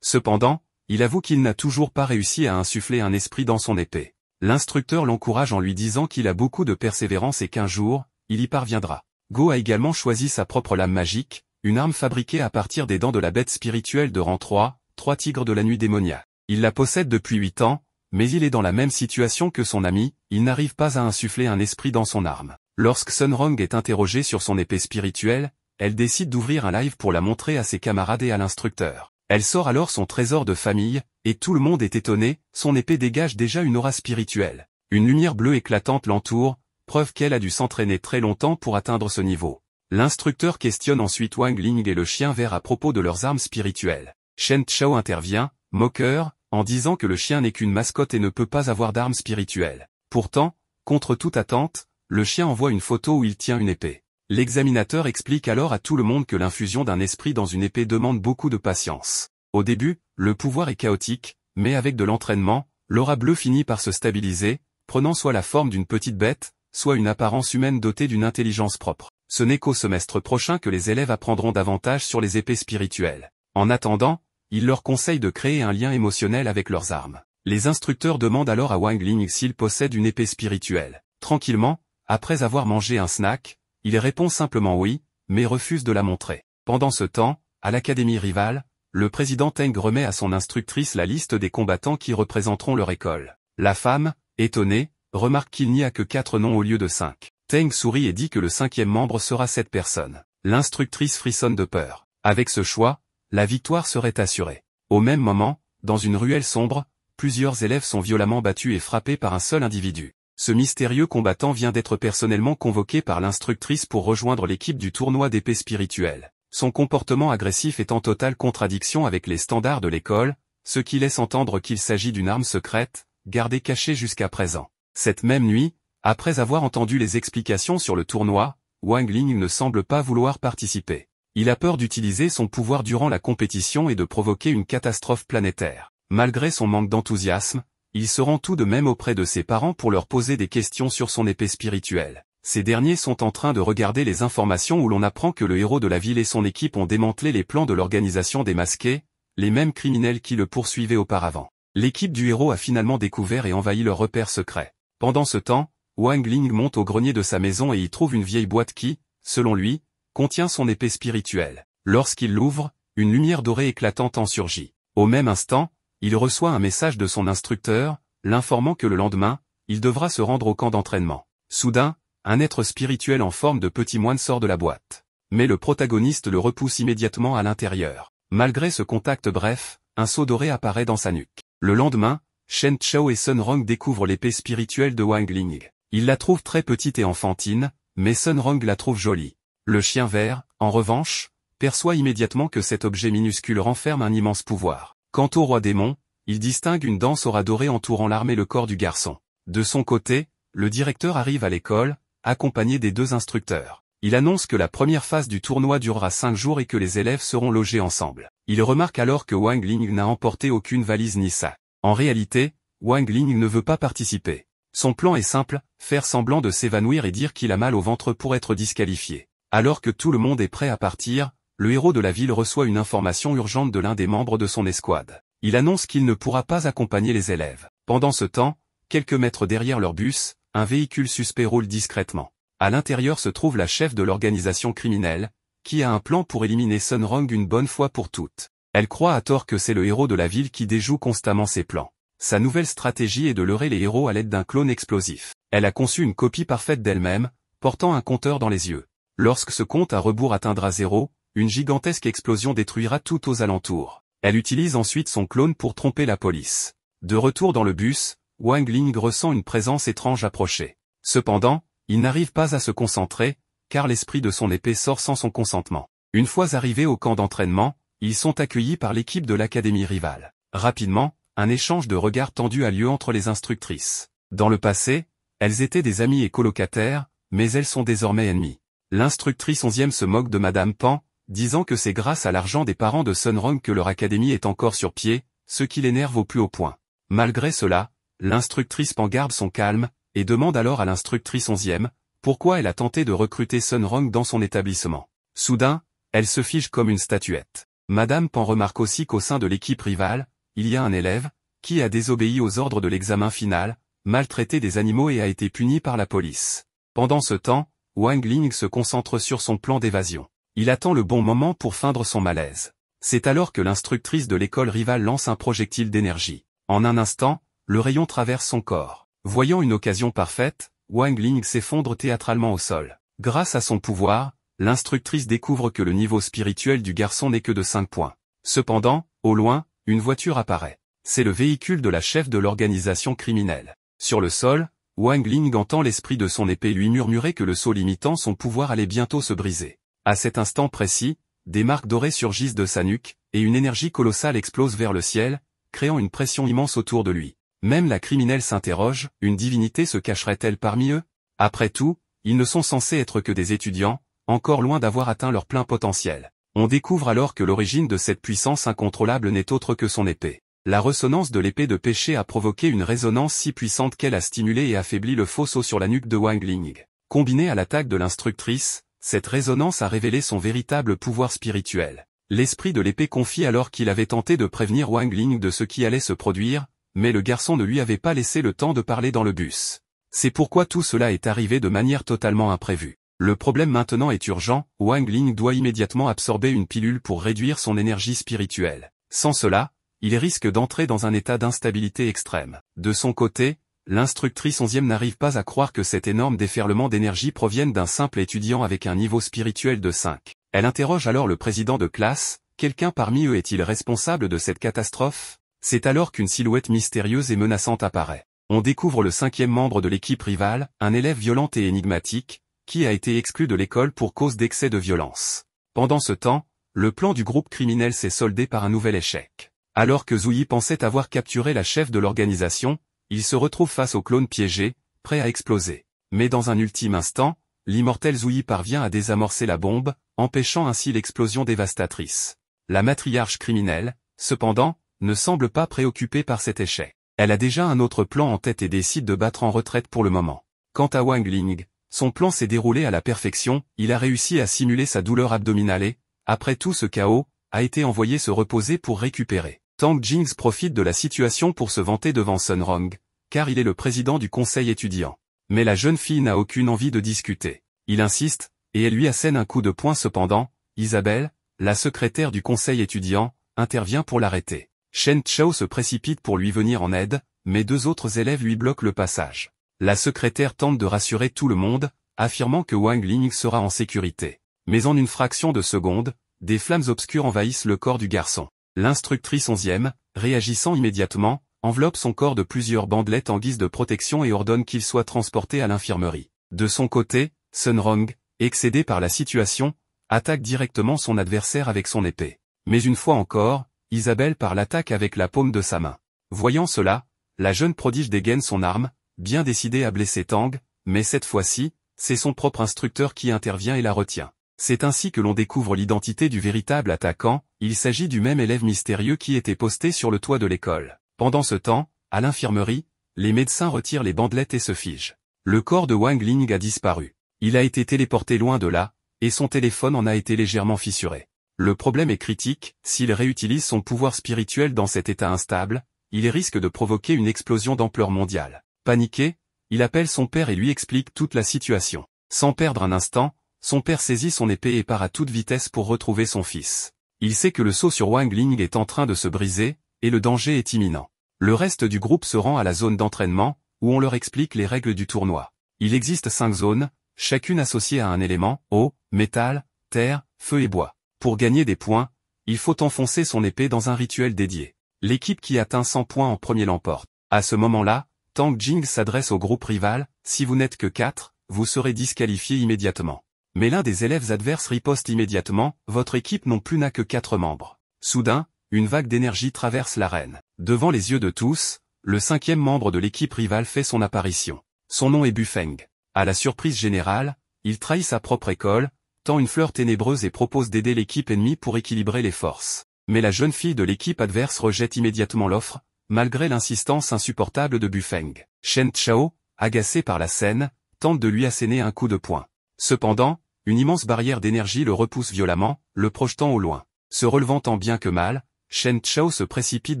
Cependant, il avoue qu'il n'a toujours pas réussi à insuffler un esprit dans son épée. L'instructeur l'encourage en lui disant qu'il a beaucoup de persévérance et qu'un jour, il y parviendra. Go a également choisi sa propre lame magique, une arme fabriquée à partir des dents de la bête spirituelle de rang 3 tigres de la nuit démoniaque. Il la possède depuis 8 ans, mais il est dans la même situation que son ami, il n'arrive pas à insuffler un esprit dans son arme. Lorsque Sun Rong est interrogée sur son épée spirituelle, elle décide d'ouvrir un live pour la montrer à ses camarades et à l'instructeur. Elle sort alors son trésor de famille, et tout le monde est étonné, son épée dégage déjà une aura spirituelle. Une lumière bleue éclatante l'entoure, preuve qu'elle a dû s'entraîner très longtemps pour atteindre ce niveau. L'instructeur questionne ensuite Wang Ling et le chien vert à propos de leurs armes spirituelles. Shen Chao intervient, moqueur, en disant que le chien n'est qu'une mascotte et ne peut pas avoir d'armes spirituelles. Pourtant, contre toute attente, le chien envoie une photo où il tient une épée. L'examinateur explique alors à tout le monde que l'infusion d'un esprit dans une épée demande beaucoup de patience. Au début, le pouvoir est chaotique, mais avec de l'entraînement, l'aura bleue finit par se stabiliser, prenant soit la forme d'une petite bête, soit une apparence humaine dotée d'une intelligence propre. Ce n'est qu'au semestre prochain que les élèves apprendront davantage sur les épées spirituelles. En attendant, il leur conseille de créer un lien émotionnel avec leurs armes. Les instructeurs demandent alors à Wang Ling s'il possède une épée spirituelle. Tranquillement, après avoir mangé un snack, il répond simplement oui, mais refuse de la montrer. Pendant ce temps, à l'académie rivale, le président Teng remet à son instructrice la liste des combattants qui représenteront leur école. La femme, étonnée, remarque qu'il n'y a que 4 noms au lieu de 5. Teng sourit et dit que le 5e membre sera cette personne. L'instructrice frissonne de peur. Avec ce choix, la victoire serait assurée. Au même moment, dans une ruelle sombre, plusieurs élèves sont violemment battus et frappés par un seul individu. Ce mystérieux combattant vient d'être personnellement convoqué par l'instructrice pour rejoindre l'équipe du tournoi d'épée spirituelle. Son comportement agressif est en totale contradiction avec les standards de l'école, ce qui laisse entendre qu'il s'agit d'une arme secrète, gardée cachée jusqu'à présent. Cette même nuit, après avoir entendu les explications sur le tournoi, Wang Ling ne semble pas vouloir participer. Il a peur d'utiliser son pouvoir durant la compétition et de provoquer une catastrophe planétaire. Malgré son manque d'enthousiasme, il se rend tout de même auprès de ses parents pour leur poser des questions sur son épée spirituelle. Ces derniers sont en train de regarder les informations où l'on apprend que le héros de la ville et son équipe ont démantelé les plans de l'organisation des masqués, les mêmes criminels qui le poursuivaient auparavant. L'équipe du héros a finalement découvert et envahi leur repère secret. Pendant ce temps, Wang Ling monte au grenier de sa maison et y trouve une vieille boîte qui, selon lui, contient son épée spirituelle. Lorsqu'il l'ouvre, une lumière dorée éclatante en surgit. Au même instant, il reçoit un message de son instructeur, l'informant que le lendemain, il devra se rendre au camp d'entraînement. Soudain, un être spirituel en forme de petit moine sort de la boîte. Mais le protagoniste le repousse immédiatement à l'intérieur. Malgré ce contact bref, un sceau doré apparaît dans sa nuque. Le lendemain, Shen Chao et Sun Rong découvrent l'épée spirituelle de Wang Ling. Ils la trouvent très petite et enfantine, mais Sun Rong la trouve jolie. Le chien vert, en revanche, perçoit immédiatement que cet objet minuscule renferme un immense pouvoir. Quant au roi démon, il distingue une danse aura dorée entourant l'arme et le corps du garçon. De son côté, le directeur arrive à l'école, accompagné des 2 instructeurs. Il annonce que la première phase du tournoi durera 5 jours et que les élèves seront logés ensemble. Il remarque alors que Wang Ling n'a emporté aucune valise ni sac. En réalité, Wang Ling ne veut pas participer. Son plan est simple, faire semblant de s'évanouir et dire qu'il a mal au ventre pour être disqualifié. Alors que tout le monde est prêt à partir, le héros de la ville reçoit une information urgente de l'un des membres de son escouade. Il annonce qu'il ne pourra pas accompagner les élèves. Pendant ce temps, quelques mètres derrière leur bus, un véhicule suspect roule discrètement. À l'intérieur se trouve la chef de l'organisation criminelle, qui a un plan pour éliminer Sun Rong une bonne fois pour toutes. Elle croit à tort que c'est le héros de la ville qui déjoue constamment ses plans. Sa nouvelle stratégie est de leurrer les héros à l'aide d'un clone explosif. Elle a conçu une copie parfaite d'elle-même, portant un compteur dans les yeux. Lorsque ce compte à rebours atteindra 0, une gigantesque explosion détruira tout aux alentours. Elle utilise ensuite son clone pour tromper la police. De retour dans le bus, Wang Ling ressent une présence étrange approcher. Cependant, il n'arrive pas à se concentrer, car l'esprit de son épée sort sans son consentement. Une fois arrivés au camp d'entraînement, ils sont accueillis par l'équipe de l'académie rivale. Rapidement, un échange de regards tendus a lieu entre les instructrices. Dans le passé, elles étaient des amies et colocataires, mais elles sont désormais ennemies. L'instructrice 11e se moque de Madame Pan, disant que c'est grâce à l'argent des parents de Sun Rong que leur académie est encore sur pied, ce qui l'énerve au plus haut point. Malgré cela, l'instructrice Pan garde son calme, et demande alors à l'instructrice 11e, pourquoi elle a tenté de recruter Sun Rong dans son établissement. Soudain, elle se fige comme une statuette. Madame Pan remarque aussi qu'au sein de l'équipe rivale, il y a un élève, qui a désobéi aux ordres de l'examen final, maltraité des animaux et a été puni par la police. Pendant ce temps, Wang Ling se concentre sur son plan d'évasion. Il attend le bon moment pour feindre son malaise. C'est alors que l'instructrice de l'école rivale lance un projectile d'énergie. En un instant, le rayon traverse son corps. Voyant une occasion parfaite, Wang Ling s'effondre théâtralement au sol. Grâce à son pouvoir, l'instructrice découvre que le niveau spirituel du garçon n'est que de 5 points. Cependant, au loin, une voiture apparaît. C'est le véhicule de la chef de l'organisation criminelle. Sur le sol, Wang Ling entend l'esprit de son épée lui murmurer que le sceau limitant son pouvoir allait bientôt se briser. À cet instant précis, des marques dorées surgissent de sa nuque, et une énergie colossale explose vers le ciel, créant une pression immense autour de lui. Même la criminelle s'interroge, une divinité se cacherait-elle parmi eux? Après tout, ils ne sont censés être que des étudiants, encore loin d'avoir atteint leur plein potentiel. On découvre alors que l'origine de cette puissance incontrôlable n'est autre que son épée. La ressonance de l'épée de péché a provoqué une résonance si puissante qu'elle a stimulé et affaibli le faux sceau sur la nuque de Wang Ling. Combinée à l'attaque de l'instructrice, cette résonance a révélé son véritable pouvoir spirituel. L'esprit de l'épée confie alors qu'il avait tenté de prévenir Wang Ling de ce qui allait se produire, mais le garçon ne lui avait pas laissé le temps de parler dans le bus. C'est pourquoi tout cela est arrivé de manière totalement imprévue. Le problème maintenant est urgent, Wang Ling doit immédiatement absorber une pilule pour réduire son énergie spirituelle. Sans cela, il risque d'entrer dans un état d'instabilité extrême. De son côté, l'instructrice 11e n'arrive pas à croire que cet énorme déferlement d'énergie provienne d'un simple étudiant avec un niveau spirituel de 5. Elle interroge alors le président de classe, quelqu'un parmi eux est-il responsable de cette catastrophe? C'est alors qu'une silhouette mystérieuse et menaçante apparaît. On découvre le 5e membre de l'équipe rivale, un élève violent et énigmatique, qui a été exclu de l'école pour cause d'excès de violence. Pendant ce temps, le plan du groupe criminel s'est soldé par un nouvel échec. Alors que Zouyi pensait avoir capturé la chef de l'organisation, il se retrouve face au clone piégé, prêt à exploser. Mais dans un ultime instant, l'immortel Zouyi parvient à désamorcer la bombe, empêchant ainsi l'explosion dévastatrice. La matriarche criminelle, cependant, ne semble pas préoccupée par cet échec. Elle a déjà un autre plan en tête et décide de battre en retraite pour le moment. Quant à Wang Ling, son plan s'est déroulé à la perfection, il a réussi à simuler sa douleur abdominale et, après tout ce chaos, a été envoyé se reposer pour récupérer. Tang Jings profite de la situation pour se vanter devant Sun Rong, car il est le président du conseil étudiant. Mais la jeune fille n'a aucune envie de discuter. Il insiste, et elle lui assène un coup de poing cependant. Isabelle, la secrétaire du conseil étudiant, intervient pour l'arrêter. Shen Chao se précipite pour lui venir en aide, mais 2 autres élèves lui bloquent le passage. La secrétaire tente de rassurer tout le monde, affirmant que Wang Ling sera en sécurité. Mais en une fraction de seconde, des flammes obscures envahissent le corps du garçon. L'instructrice 11e, réagissant immédiatement, enveloppe son corps de plusieurs bandelettes en guise de protection et ordonne qu'il soit transporté à l'infirmerie. De son côté, Sun Rong, excédé par la situation, attaque directement son adversaire avec son épée. Mais une fois encore, Isabelle part l'attaque avec la paume de sa main. Voyant cela, la jeune prodige dégaine son arme, bien décidée à blesser Tang, mais cette fois-ci, c'est son propre instructeur qui intervient et la retient. C'est ainsi que l'on découvre l'identité du véritable attaquant, il s'agit du même élève mystérieux qui était posté sur le toit de l'école. Pendant ce temps, à l'infirmerie, les médecins retirent les bandelettes et se figent. Le corps de Wang Ling a disparu. Il a été téléporté loin de là, et son téléphone en a été légèrement fissuré. Le problème est critique, s'il réutilise son pouvoir spirituel dans cet état instable, il risque de provoquer une explosion d'ampleur mondiale. Paniqué, il appelle son père et lui explique toute la situation. Sans perdre un instant, son père saisit son épée et part à toute vitesse pour retrouver son fils. Il sait que le sceau sur Wang Ling est en train de se briser, et le danger est imminent. Le reste du groupe se rend à la zone d'entraînement, où on leur explique les règles du tournoi. Il existe 5 zones, chacune associée à un élément, eau, métal, terre, feu et bois. Pour gagner des points, il faut enfoncer son épée dans un rituel dédié. L'équipe qui atteint 100 points en premier l'emporte. À ce moment-là, Tang Jing s'adresse au groupe rival, si vous n'êtes que 4, vous serez disqualifié immédiatement. Mais l'un des élèves adverses riposte immédiatement, votre équipe non plus n'a que 4 membres. Soudain, une vague d'énergie traverse l'arène. Devant les yeux de tous, le 5e membre de l'équipe rivale fait son apparition. Son nom est Bufeng. À la surprise générale, il trahit sa propre école, tend une fleur ténébreuse et propose d'aider l'équipe ennemie pour équilibrer les forces. Mais la jeune fille de l'équipe adverse rejette immédiatement l'offre, malgré l'insistance insupportable de Bufeng. Shen Chao, agacé par la scène, tente de lui asséner un coup de poing. Cependant, une immense barrière d'énergie le repousse violemment, le projetant au loin. Se relevant tant bien que mal, Chen Chao se précipite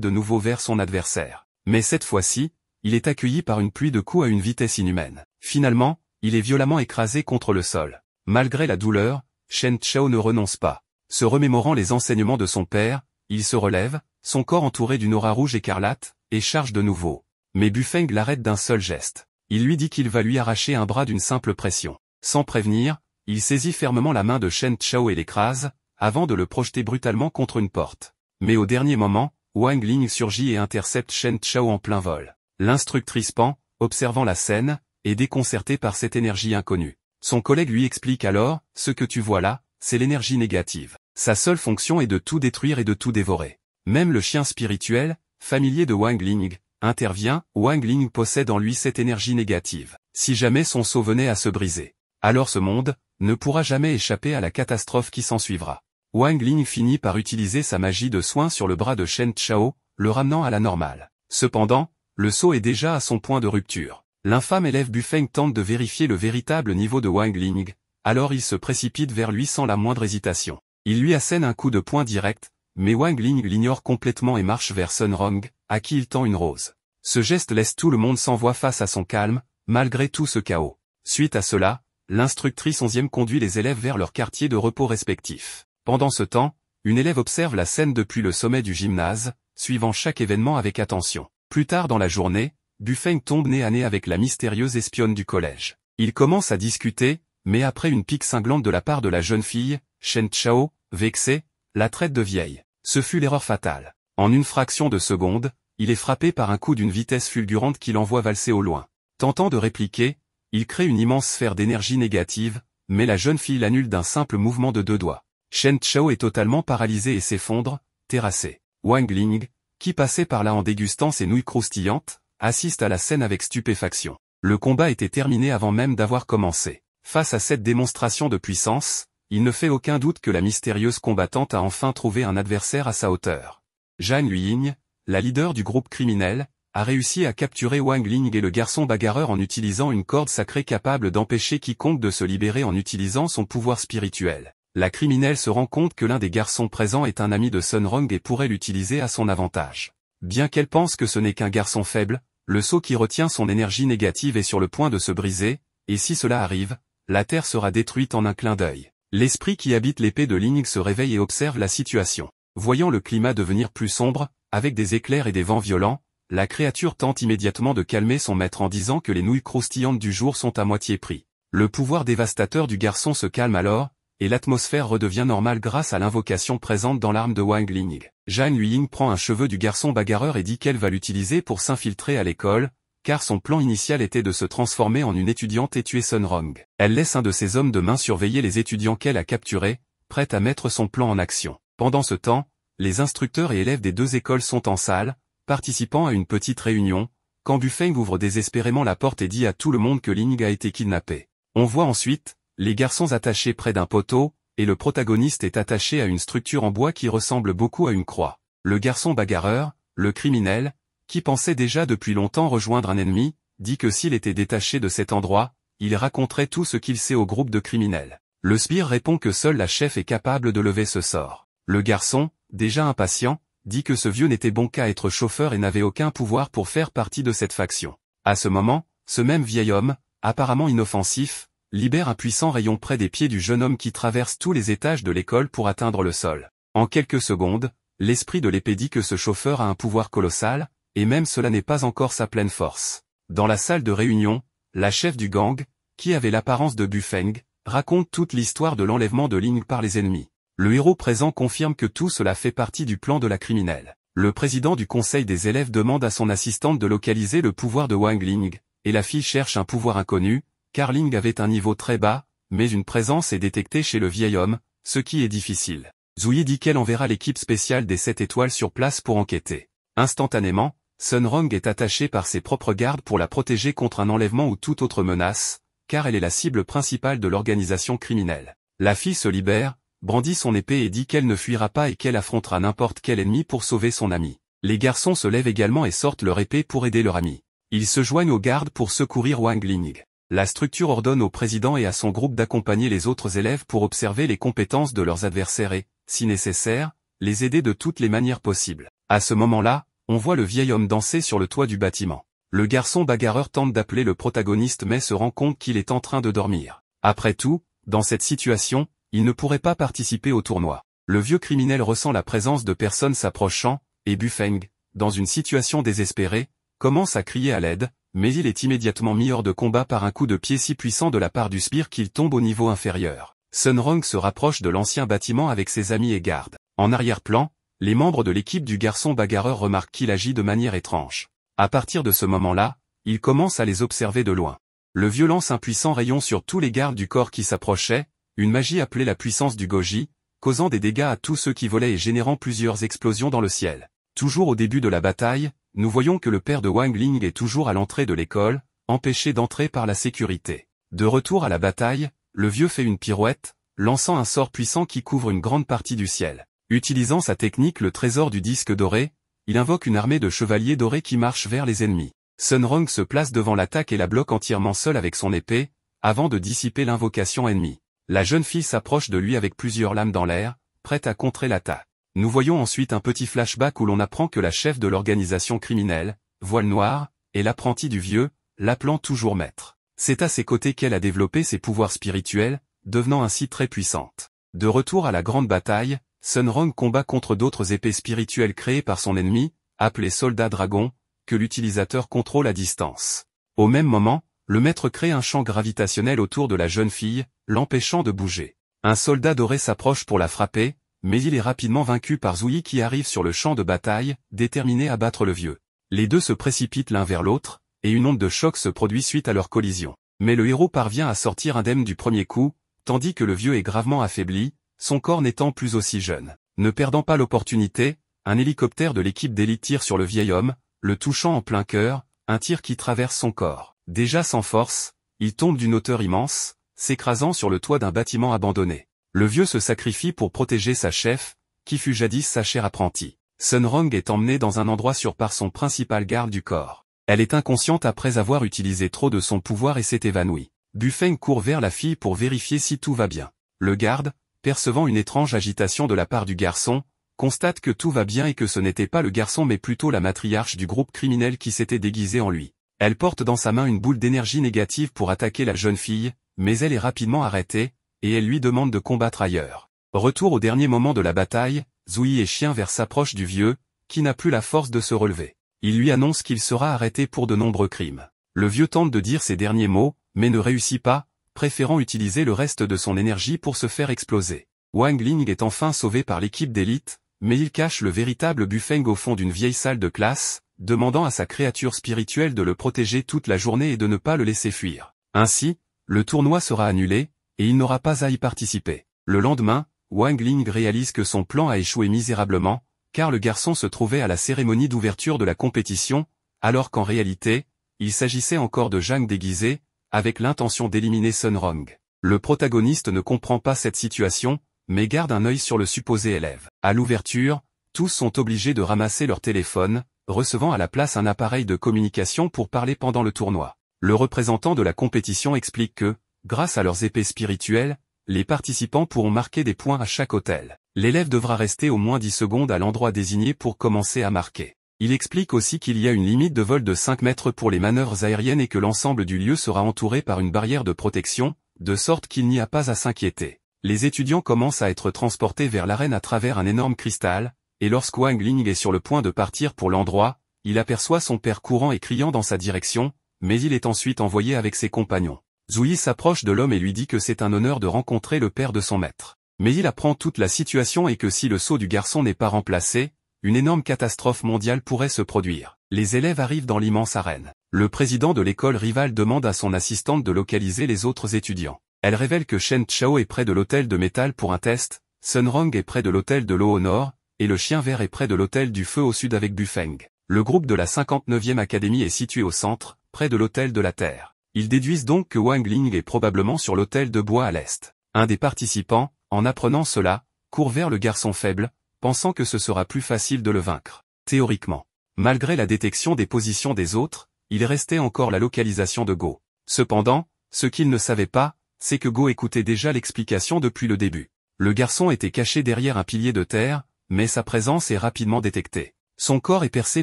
de nouveau vers son adversaire. Mais cette fois-ci, il est accueilli par une pluie de coups à une vitesse inhumaine. Finalement, il est violemment écrasé contre le sol. Malgré la douleur, Chen Chao ne renonce pas. Se remémorant les enseignements de son père, il se relève, son corps entouré d'une aura rouge écarlate, et charge de nouveau. Mais Bu Feng l'arrête d'un seul geste. Il lui dit qu'il va lui arracher un bras d'une simple pression. Sans prévenir, il saisit fermement la main de Chen Chao et l'écrase, avant de le projeter brutalement contre une porte. Mais au dernier moment, Wang Ling surgit et intercepte Chen Chao en plein vol. L'instructrice Pan, observant la scène, est déconcertée par cette énergie inconnue. Son collègue lui explique alors, ce que tu vois là, c'est l'énergie négative. Sa seule fonction est de tout détruire et de tout dévorer. Même le chien spirituel, familier de Wang Ling, intervient. Wang Ling possède en lui cette énergie négative. Si jamais son sceau venait à se briser, alors ce monde ne pourra jamais échapper à la catastrophe qui s'ensuivra. Wang Ling finit par utiliser sa magie de soin sur le bras de Chen Chao, le ramenant à la normale. Cependant, le sceau est déjà à son point de rupture. L'infâme élève Bu Feng tente de vérifier le véritable niveau de Wang Ling, alors il se précipite vers lui sans la moindre hésitation. Il lui assène un coup de poing direct, mais Wang Ling l'ignore complètement et marche vers Sun Rong, à qui il tend une rose. Ce geste laisse tout le monde sans voix face à son calme, malgré tout ce chaos. Suite à cela, l'instructrice 11e conduit les élèves vers leur quartier de repos respectif. Pendant ce temps, une élève observe la scène depuis le sommet du gymnase, suivant chaque événement avec attention. Plus tard dans la journée, Bu Feng tombe nez à nez avec la mystérieuse espionne du collège. Ils commencent à discuter, mais après une pique cinglante de la part de la jeune fille, Chen Chao, vexé, la traite de vieille. Ce fut l'erreur fatale. En une fraction de seconde, il est frappé par un coup d'une vitesse fulgurante qui l'envoie valser au loin. Tentant de répliquer, il crée une immense sphère d'énergie négative, mais la jeune fille l'annule d'un simple mouvement de 2 doigts. Chen Chao est totalement paralysé et s'effondre, terrassé. Wang Ling, qui passait par là en dégustant ses nouilles croustillantes, assiste à la scène avec stupéfaction. Le combat était terminé avant même d'avoir commencé. Face à cette démonstration de puissance, il ne fait aucun doute que la mystérieuse combattante a enfin trouvé un adversaire à sa hauteur. Zhang Luying, la leader du groupe criminel, a réussi à capturer Wang Ling et le garçon bagarreur en utilisant une corde sacrée capable d'empêcher quiconque de se libérer en utilisant son pouvoir spirituel. La criminelle se rend compte que l'un des garçons présents est un ami de Sun Rong et pourrait l'utiliser à son avantage. Bien qu'elle pense que ce n'est qu'un garçon faible, le sceau qui retient son énergie négative est sur le point de se briser, et si cela arrive, la Terre sera détruite en un clin d'œil. L'esprit qui habite l'épée de Ling se réveille et observe la situation. Voyant le climat devenir plus sombre, avec des éclairs et des vents violents, la créature tente immédiatement de calmer son maître en disant que les nouilles croustillantes du jour sont à moitié pris. Le pouvoir dévastateur du garçon se calme alors, et l'atmosphère redevient normale grâce à l'invocation présente dans l'arme de Wang Ling. Zhang Luying prend un cheveu du garçon bagarreur et dit qu'elle va l'utiliser pour s'infiltrer à l'école, car son plan initial était de se transformer en une étudiante et tuer Sun Rong. Elle laisse un de ses hommes de main surveiller les étudiants qu'elle a capturés, prête à mettre son plan en action. Pendant ce temps, les instructeurs et élèves des 2 écoles sont en salle, participant à une petite réunion, quand Bu Feng ouvre désespérément la porte et dit à tout le monde que Ling a été kidnappé. On voit ensuite les garçons attachés près d'un poteau, et le protagoniste est attaché à une structure en bois qui ressemble beaucoup à une croix. Le garçon bagarreur, le criminel, qui pensait déjà depuis longtemps rejoindre un ennemi, dit que s'il était détaché de cet endroit, il raconterait tout ce qu'il sait au groupe de criminels. Le sbire répond que seule la chef est capable de lever ce sort. Le garçon, déjà impatient, dit que ce vieux n'était bon qu'à être chauffeur et n'avait aucun pouvoir pour faire partie de cette faction. À ce moment, ce même vieil homme, apparemment inoffensif, libère un puissant rayon près des pieds du jeune homme qui traverse tous les étages de l'école pour atteindre le sol. En quelques secondes, l'esprit de l'épée dit que ce chauffeur a un pouvoir colossal, et même cela n'est pas encore sa pleine force. Dans la salle de réunion, la chef du gang, qui avait l'apparence de Bu Feng, raconte toute l'histoire de l'enlèvement de Ling par les ennemis. Le héros présent confirme que tout cela fait partie du plan de la criminelle. Le président du conseil des élèves demande à son assistante de localiser le pouvoir de Wang Ling, et la fille cherche un pouvoir inconnu, car Ling avait un niveau très bas, mais une présence est détectée chez le vieil homme, ce qui est difficile. Zouyi dit qu'elle enverra l'équipe spéciale des 7 étoiles sur place pour enquêter. Instantanément, Sun Rong est attachée par ses propres gardes pour la protéger contre un enlèvement ou toute autre menace, car elle est la cible principale de l'organisation criminelle. La fille se libère, brandit son épée et dit qu'elle ne fuira pas et qu'elle affrontera n'importe quel ennemi pour sauver son ami. Les garçons se lèvent également et sortent leur épée pour aider leur ami. Ils se joignent aux gardes pour secourir Wang Ling. La structure ordonne au président et à son groupe d'accompagner les autres élèves pour observer les compétences de leurs adversaires et, si nécessaire, les aider de toutes les manières possibles. À ce moment-là, on voit le vieil homme danser sur le toit du bâtiment. Le garçon bagarreur tente d'appeler le protagoniste mais se rend compte qu'il est en train de dormir. Après tout, dans cette situation, il ne pourrait pas participer au tournoi. Le vieux criminel ressent la présence de personnes s'approchant, et Bufeng, dans une situation désespérée, commence à crier à l'aide, mais il est immédiatement mis hors de combat par un coup de pied si puissant de la part du sbire qu'il tombe au niveau inférieur. Sun Rong se rapproche de l'ancien bâtiment avec ses amis et gardes. En arrière-plan, les membres de l'équipe du garçon bagarreur remarquent qu'il agit de manière étrange. À partir de ce moment-là, ils commencent à les observer de loin. Le vieux lance un puissant rayon sur tous les gardes du corps qui s'approchaient, une magie appelée la puissance du Goji, causant des dégâts à tous ceux qui volaient et générant plusieurs explosions dans le ciel. Toujours au début de la bataille, nous voyons que le père de Wang Ling est toujours à l'entrée de l'école, empêché d'entrer par la sécurité. De retour à la bataille, le vieux fait une pirouette, lançant un sort puissant qui couvre une grande partie du ciel. Utilisant sa technique le trésor du disque doré, il invoque une armée de chevaliers dorés qui marchent vers les ennemis. Sun Rong se place devant l'attaque et la bloque entièrement seul avec son épée, avant de dissiper l'invocation ennemie. La jeune fille s'approche de lui avec plusieurs lames dans l'air, prête à contrer l'attaque. Nous voyons ensuite un petit flashback où l'on apprend que la chef de l'organisation criminelle, Voile Noire, est l'apprenti du vieux, l'appelant toujours maître. C'est à ses côtés qu'elle a développé ses pouvoirs spirituels, devenant ainsi très puissante. De retour à la grande bataille, Sun Rong combat contre d'autres épées spirituelles créées par son ennemi, appelées soldats dragons, que l'utilisateur contrôle à distance. Au même moment, le maître crée un champ gravitationnel autour de la jeune fille, l'empêchant de bouger. Un soldat doré s'approche pour la frapper, mais il est rapidement vaincu par Zouyi qui arrive sur le champ de bataille, déterminé à battre le vieux. Les deux se précipitent l'un vers l'autre, et une onde de choc se produit suite à leur collision. Mais le héros parvient à sortir indemne du premier coup, tandis que le vieux est gravement affaibli, son corps n'étant plus aussi jeune. Ne perdant pas l'opportunité, un hélicoptère de l'équipe d'élite tire sur le vieil homme, le touchant en plein cœur, un tir qui traverse son corps. Déjà sans force, il tombe d'une hauteur immense, s'écrasant sur le toit d'un bâtiment abandonné. Le vieux se sacrifie pour protéger sa chef, qui fut jadis sa chère apprentie. Sun Rong est emmenée dans un endroit sûr par son principal garde du corps. Elle est inconsciente après avoir utilisé trop de son pouvoir et s'est évanouie. Bufeng court vers la fille pour vérifier si tout va bien. Le garde, percevant une étrange agitation de la part du garçon, constate que tout va bien et que ce n'était pas le garçon mais plutôt la matriarche du groupe criminel qui s'était déguisée en lui. Elle porte dans sa main une boule d'énergie négative pour attaquer la jeune fille, mais elle est rapidement arrêtée, et elle lui demande de combattre ailleurs. Retour au dernier moment de la bataille, Zouyi et Chien Vert s'approchent du vieux, qui n'a plus la force de se relever. Il lui annonce qu'il sera arrêté pour de nombreux crimes. Le vieux tente de dire ces derniers mots, mais ne réussit pas, préférant utiliser le reste de son énergie pour se faire exploser. Wang Ling est enfin sauvé par l'équipe d'élite, mais il cache le véritable Bufeng au fond d'une vieille salle de classe, demandant à sa créature spirituelle de le protéger toute la journée et de ne pas le laisser fuir. Ainsi, le tournoi sera annulé, et il n'aura pas à y participer. Le lendemain, Wang Ling réalise que son plan a échoué misérablement, car le garçon se trouvait à la cérémonie d'ouverture de la compétition, alors qu'en réalité, il s'agissait encore de Zhang déguisé, avec l'intention d'éliminer Sun Rong. Le protagoniste ne comprend pas cette situation, mais garde un œil sur le supposé élève. À l'ouverture, tous sont obligés de ramasser leur téléphone, recevant à la place un appareil de communication pour parler pendant le tournoi. Le représentant de la compétition explique que, grâce à leurs épées spirituelles, les participants pourront marquer des points à chaque hôtel. L'élève devra rester au moins 10 secondes à l'endroit désigné pour commencer à marquer. Il explique aussi qu'il y a une limite de vol de 5 mètres pour les manœuvres aériennes et que l'ensemble du lieu sera entouré par une barrière de protection, de sorte qu'il n'y a pas à s'inquiéter. Les étudiants commencent à être transportés vers l'arène à travers un énorme cristal, et lorsque Wang Ling est sur le point de partir pour l'endroit, il aperçoit son père courant et criant dans sa direction, mais il est ensuite envoyé avec ses compagnons. Zouyi s'approche de l'homme et lui dit que c'est un honneur de rencontrer le père de son maître. Mais il apprend toute la situation et que si le sceau du garçon n'est pas remplacé, une énorme catastrophe mondiale pourrait se produire. Les élèves arrivent dans l'immense arène. Le président de l'école rivale demande à son assistante de localiser les autres étudiants. Elle révèle que Shen Chao est près de l'hôtel de métal pour un test, Sun Rong est près de l'hôtel de l'eau au nord, et le chien vert est près de l'hôtel du feu au sud avec Bufeng. Le groupe de la 59e académie est situé au centre, près de l'hôtel de la Terre. Ils déduisent donc que Wang Ling est probablement sur l'hôtel de bois à l'est. Un des participants, en apprenant cela, court vers le garçon faible, pensant que ce sera plus facile de le vaincre. Théoriquement. Malgré la détection des positions des autres, il restait encore la localisation de Go. Cependant, ce qu'il ne savait pas, c'est que Go écoutait déjà l'explication depuis le début. Le garçon était caché derrière un pilier de terre, mais sa présence est rapidement détectée. Son corps est percé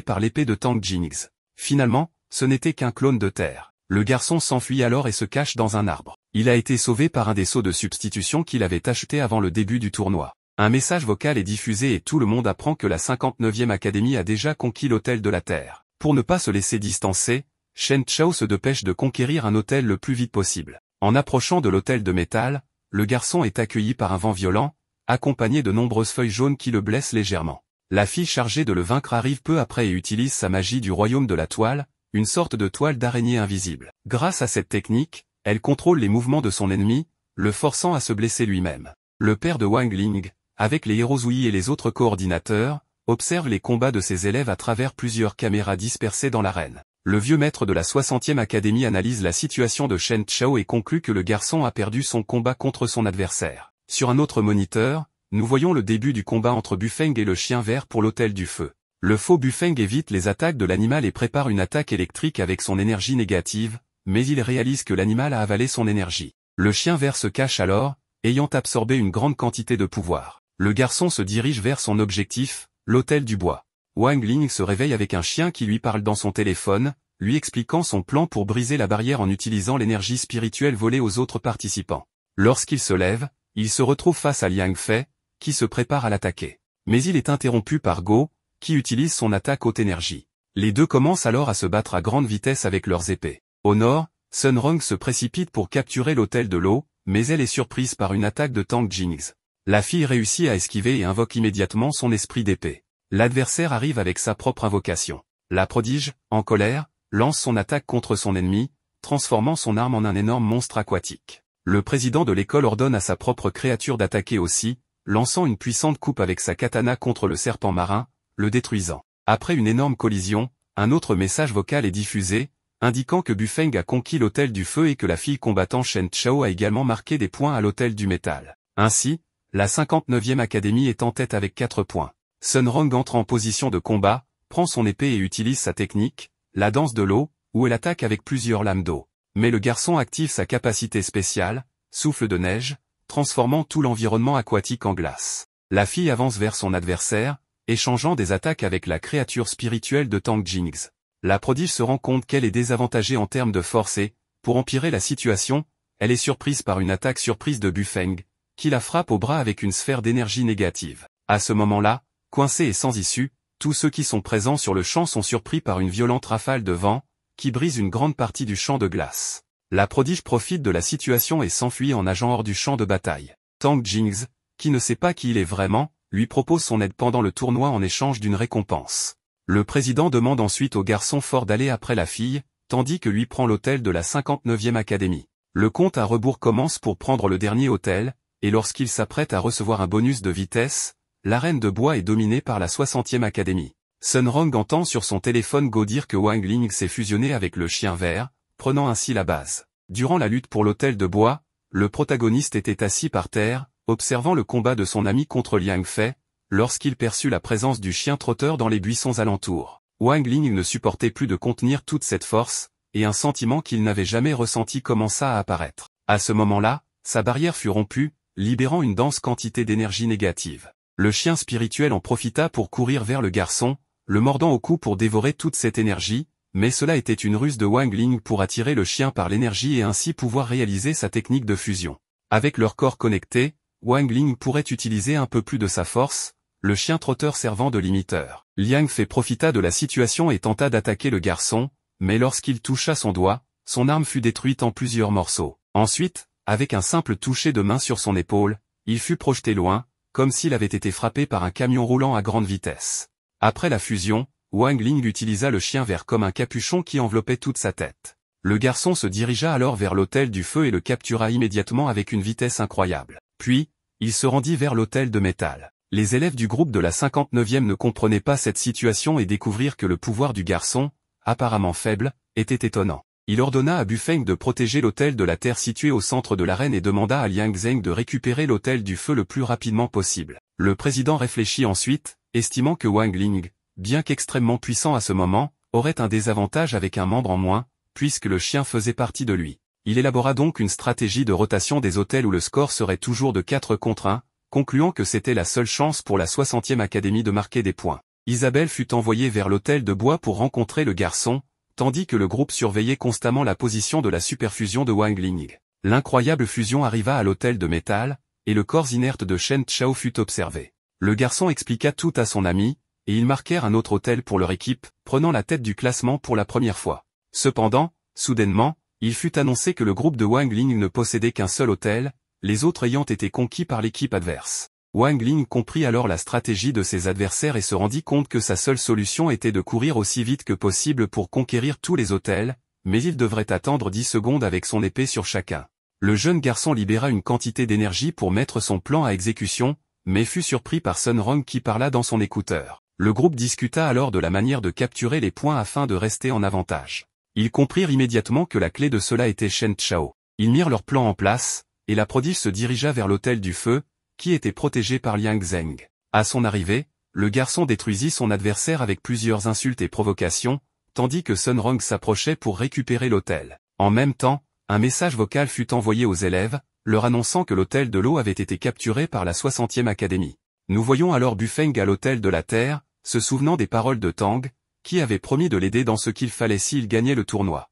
par l'épée de Tang Jingzi. Finalement, ce n'était qu'un clone de terre. Le garçon s'enfuit alors et se cache dans un arbre. Il a été sauvé par un des seaux de substitution qu'il avait acheté avant le début du tournoi. Un message vocal est diffusé et tout le monde apprend que la 59e Académie a déjà conquis l'hôtel de la Terre. Pour ne pas se laisser distancer, Shen Chao se dépêche de conquérir un hôtel le plus vite possible. En approchant de l'hôtel de métal, le garçon est accueilli par un vent violent, accompagné de nombreuses feuilles jaunes qui le blessent légèrement. La fille chargée de le vaincre arrive peu après et utilise sa magie du royaume de la toile, une sorte de toile d'araignée invisible. Grâce à cette technique, elle contrôle les mouvements de son ennemi, le forçant à se blesser lui-même. Le père de Wang Ling, avec les Hirozui et les autres coordinateurs, observe les combats de ses élèves à travers plusieurs caméras dispersées dans l'arène. Le vieux maître de la 60e Académie analyse la situation de Shen Chao et conclut que le garçon a perdu son combat contre son adversaire. Sur un autre moniteur, nous voyons le début du combat entre Bufeng et le chien vert pour l'hôtel du feu. Le faux Bufeng évite les attaques de l'animal et prépare une attaque électrique avec son énergie négative, mais il réalise que l'animal a avalé son énergie. Le chien vert se cache alors, ayant absorbé une grande quantité de pouvoir. Le garçon se dirige vers son objectif, l'hôtel du bois. Wang Ling se réveille avec un chien qui lui parle dans son téléphone, lui expliquant son plan pour briser la barrière en utilisant l'énergie spirituelle volée aux autres participants. Lorsqu'il se lève, il se retrouve face à Liang Fei, qui se prépare à l'attaquer. Mais il est interrompu par Go, qui utilise son attaque haute énergie. Les deux commencent alors à se battre à grande vitesse avec leurs épées. Au nord, Sun Rong se précipite pour capturer l'hôtel de l'eau, mais elle est surprise par une attaque de Tang Jingzi. La fille réussit à esquiver et invoque immédiatement son esprit d'épée. L'adversaire arrive avec sa propre invocation. La prodige, en colère, lance son attaque contre son ennemi, transformant son arme en un énorme monstre aquatique. Le président de l'école ordonne à sa propre créature d'attaquer aussi, lançant une puissante coupe avec sa katana contre le serpent marin, le détruisant. Après une énorme collision, un autre message vocal est diffusé, indiquant que Bufeng a conquis l'hôtel du feu et que la fille combattant Shen Chao a également marqué des points à l'hôtel du métal. Ainsi, la 59e Académie est en tête avec 4 points. Sun Rong entre en position de combat, prend son épée et utilise sa technique, la danse de l'eau, où elle attaque avec plusieurs lames d'eau. Mais le garçon active sa capacité spéciale, souffle de neige, transformant tout l'environnement aquatique en glace. La fille avance vers son adversaire, échangeant des attaques avec la créature spirituelle de Tang Jingzi. La prodige se rend compte qu'elle est désavantagée en termes de force et, pour empirer la situation, elle est surprise par une attaque surprise de Bufeng, qui la frappe au bras avec une sphère d'énergie négative. À ce moment-là, coincés et sans issue, tous ceux qui sont présents sur le champ sont surpris par une violente rafale de vent, qui brise une grande partie du champ de glace. La prodige profite de la situation et s'enfuit en nageant hors du champ de bataille. Tang Jingzi, qui ne sait pas qui il est vraiment, lui propose son aide pendant le tournoi en échange d'une récompense. Le président demande ensuite au garçon fort d'aller après la fille, tandis que lui prend l'hôtel de la 59e Académie. Le compte à rebours commence pour prendre le dernier hôtel, et lorsqu'il s'apprête à recevoir un bonus de vitesse, l'arène de bois est dominée par la 60e Académie. Sun Rong entend sur son téléphone Go dire que Wang Ling s'est fusionné avec le chien vert, prenant ainsi la base. Durant la lutte pour l'hôtel de bois, le protagoniste était assis par terre, observant le combat de son ami contre Liang Fei, lorsqu'il perçut la présence du chien trotteur dans les buissons alentours. Wang Ling ne supportait plus de contenir toute cette force, et un sentiment qu'il n'avait jamais ressenti commença à apparaître. À ce moment-là, sa barrière fut rompue, libérant une dense quantité d'énergie négative. Le chien spirituel en profita pour courir vers le garçon, le mordant au cou pour dévorer toute cette énergie, mais cela était une ruse de Wang Ling pour attirer le chien par l'énergie et ainsi pouvoir réaliser sa technique de fusion. Avec leur corps connecté, Wang Ling pourrait utiliser un peu plus de sa force, le chien trotteur servant de limiteur. Liang Fei profita de la situation et tenta d'attaquer le garçon, mais lorsqu'il toucha son doigt, son arme fut détruite en plusieurs morceaux. Ensuite, avec un simple toucher de main sur son épaule, il fut projeté loin, comme s'il avait été frappé par un camion roulant à grande vitesse. Après la fusion, Wang Ling utilisa le chien vert comme un capuchon qui enveloppait toute sa tête. Le garçon se dirigea alors vers l'hôtel du feu et le captura immédiatement avec une vitesse incroyable. Puis, il se rendit vers l'hôtel de métal. Les élèves du groupe de la 59e ne comprenaient pas cette situation et découvrirent que le pouvoir du garçon, apparemment faible, était étonnant. Il ordonna à Bufeng de protéger l'hôtel de la terre situé au centre de l'arène et demanda à Liang Zheng de récupérer l'hôtel du feu le plus rapidement possible. Le président réfléchit ensuite, estimant que Wang Ling, bien qu'extrêmement puissant à ce moment, aurait un désavantage avec un membre en moins, puisque le chien faisait partie de lui. Il élabora donc une stratégie de rotation des hôtels où le score serait toujours de 4 contre 1, concluant que c'était la seule chance pour la 60e académie de marquer des points. Isabelle fut envoyée vers l'hôtel de bois pour rencontrer le garçon, tandis que le groupe surveillait constamment la position de la superfusion de Wang Ling. L'incroyable fusion arriva à l'hôtel de métal, et le corps inerte de Shen Chao fut observé. Le garçon expliqua tout à son ami, et ils marquèrent un autre hôtel pour leur équipe, prenant la tête du classement pour la première fois. Cependant, soudainement, il fut annoncé que le groupe de Wang Ling ne possédait qu'un seul hôtel, les autres ayant été conquis par l'équipe adverse. Wang Ling comprit alors la stratégie de ses adversaires et se rendit compte que sa seule solution était de courir aussi vite que possible pour conquérir tous les hôtels, mais il devrait attendre 10 secondes avec son épée sur chacun. Le jeune garçon libéra une quantité d'énergie pour mettre son plan à exécution, mais fut surpris par Sun Rong qui parla dans son écouteur. Le groupe discuta alors de la manière de capturer les points afin de rester en avantage. Ils comprirent immédiatement que la clé de cela était Shen Chao. Ils mirent leur plan en place, et la prodige se dirigea vers l'hôtel du feu, qui était protégé par Liang Zheng. À son arrivée, le garçon détruisit son adversaire avec plusieurs insultes et provocations, tandis que Sun Rong s'approchait pour récupérer l'hôtel. En même temps, un message vocal fut envoyé aux élèves, leur annonçant que l'hôtel de l'eau avait été capturé par la 60e académie. Nous voyons alors Bufeng à l'hôtel de la terre, se souvenant des paroles de Tang, qui avait promis de l'aider dans ce qu'il fallait s'il gagnait le tournoi.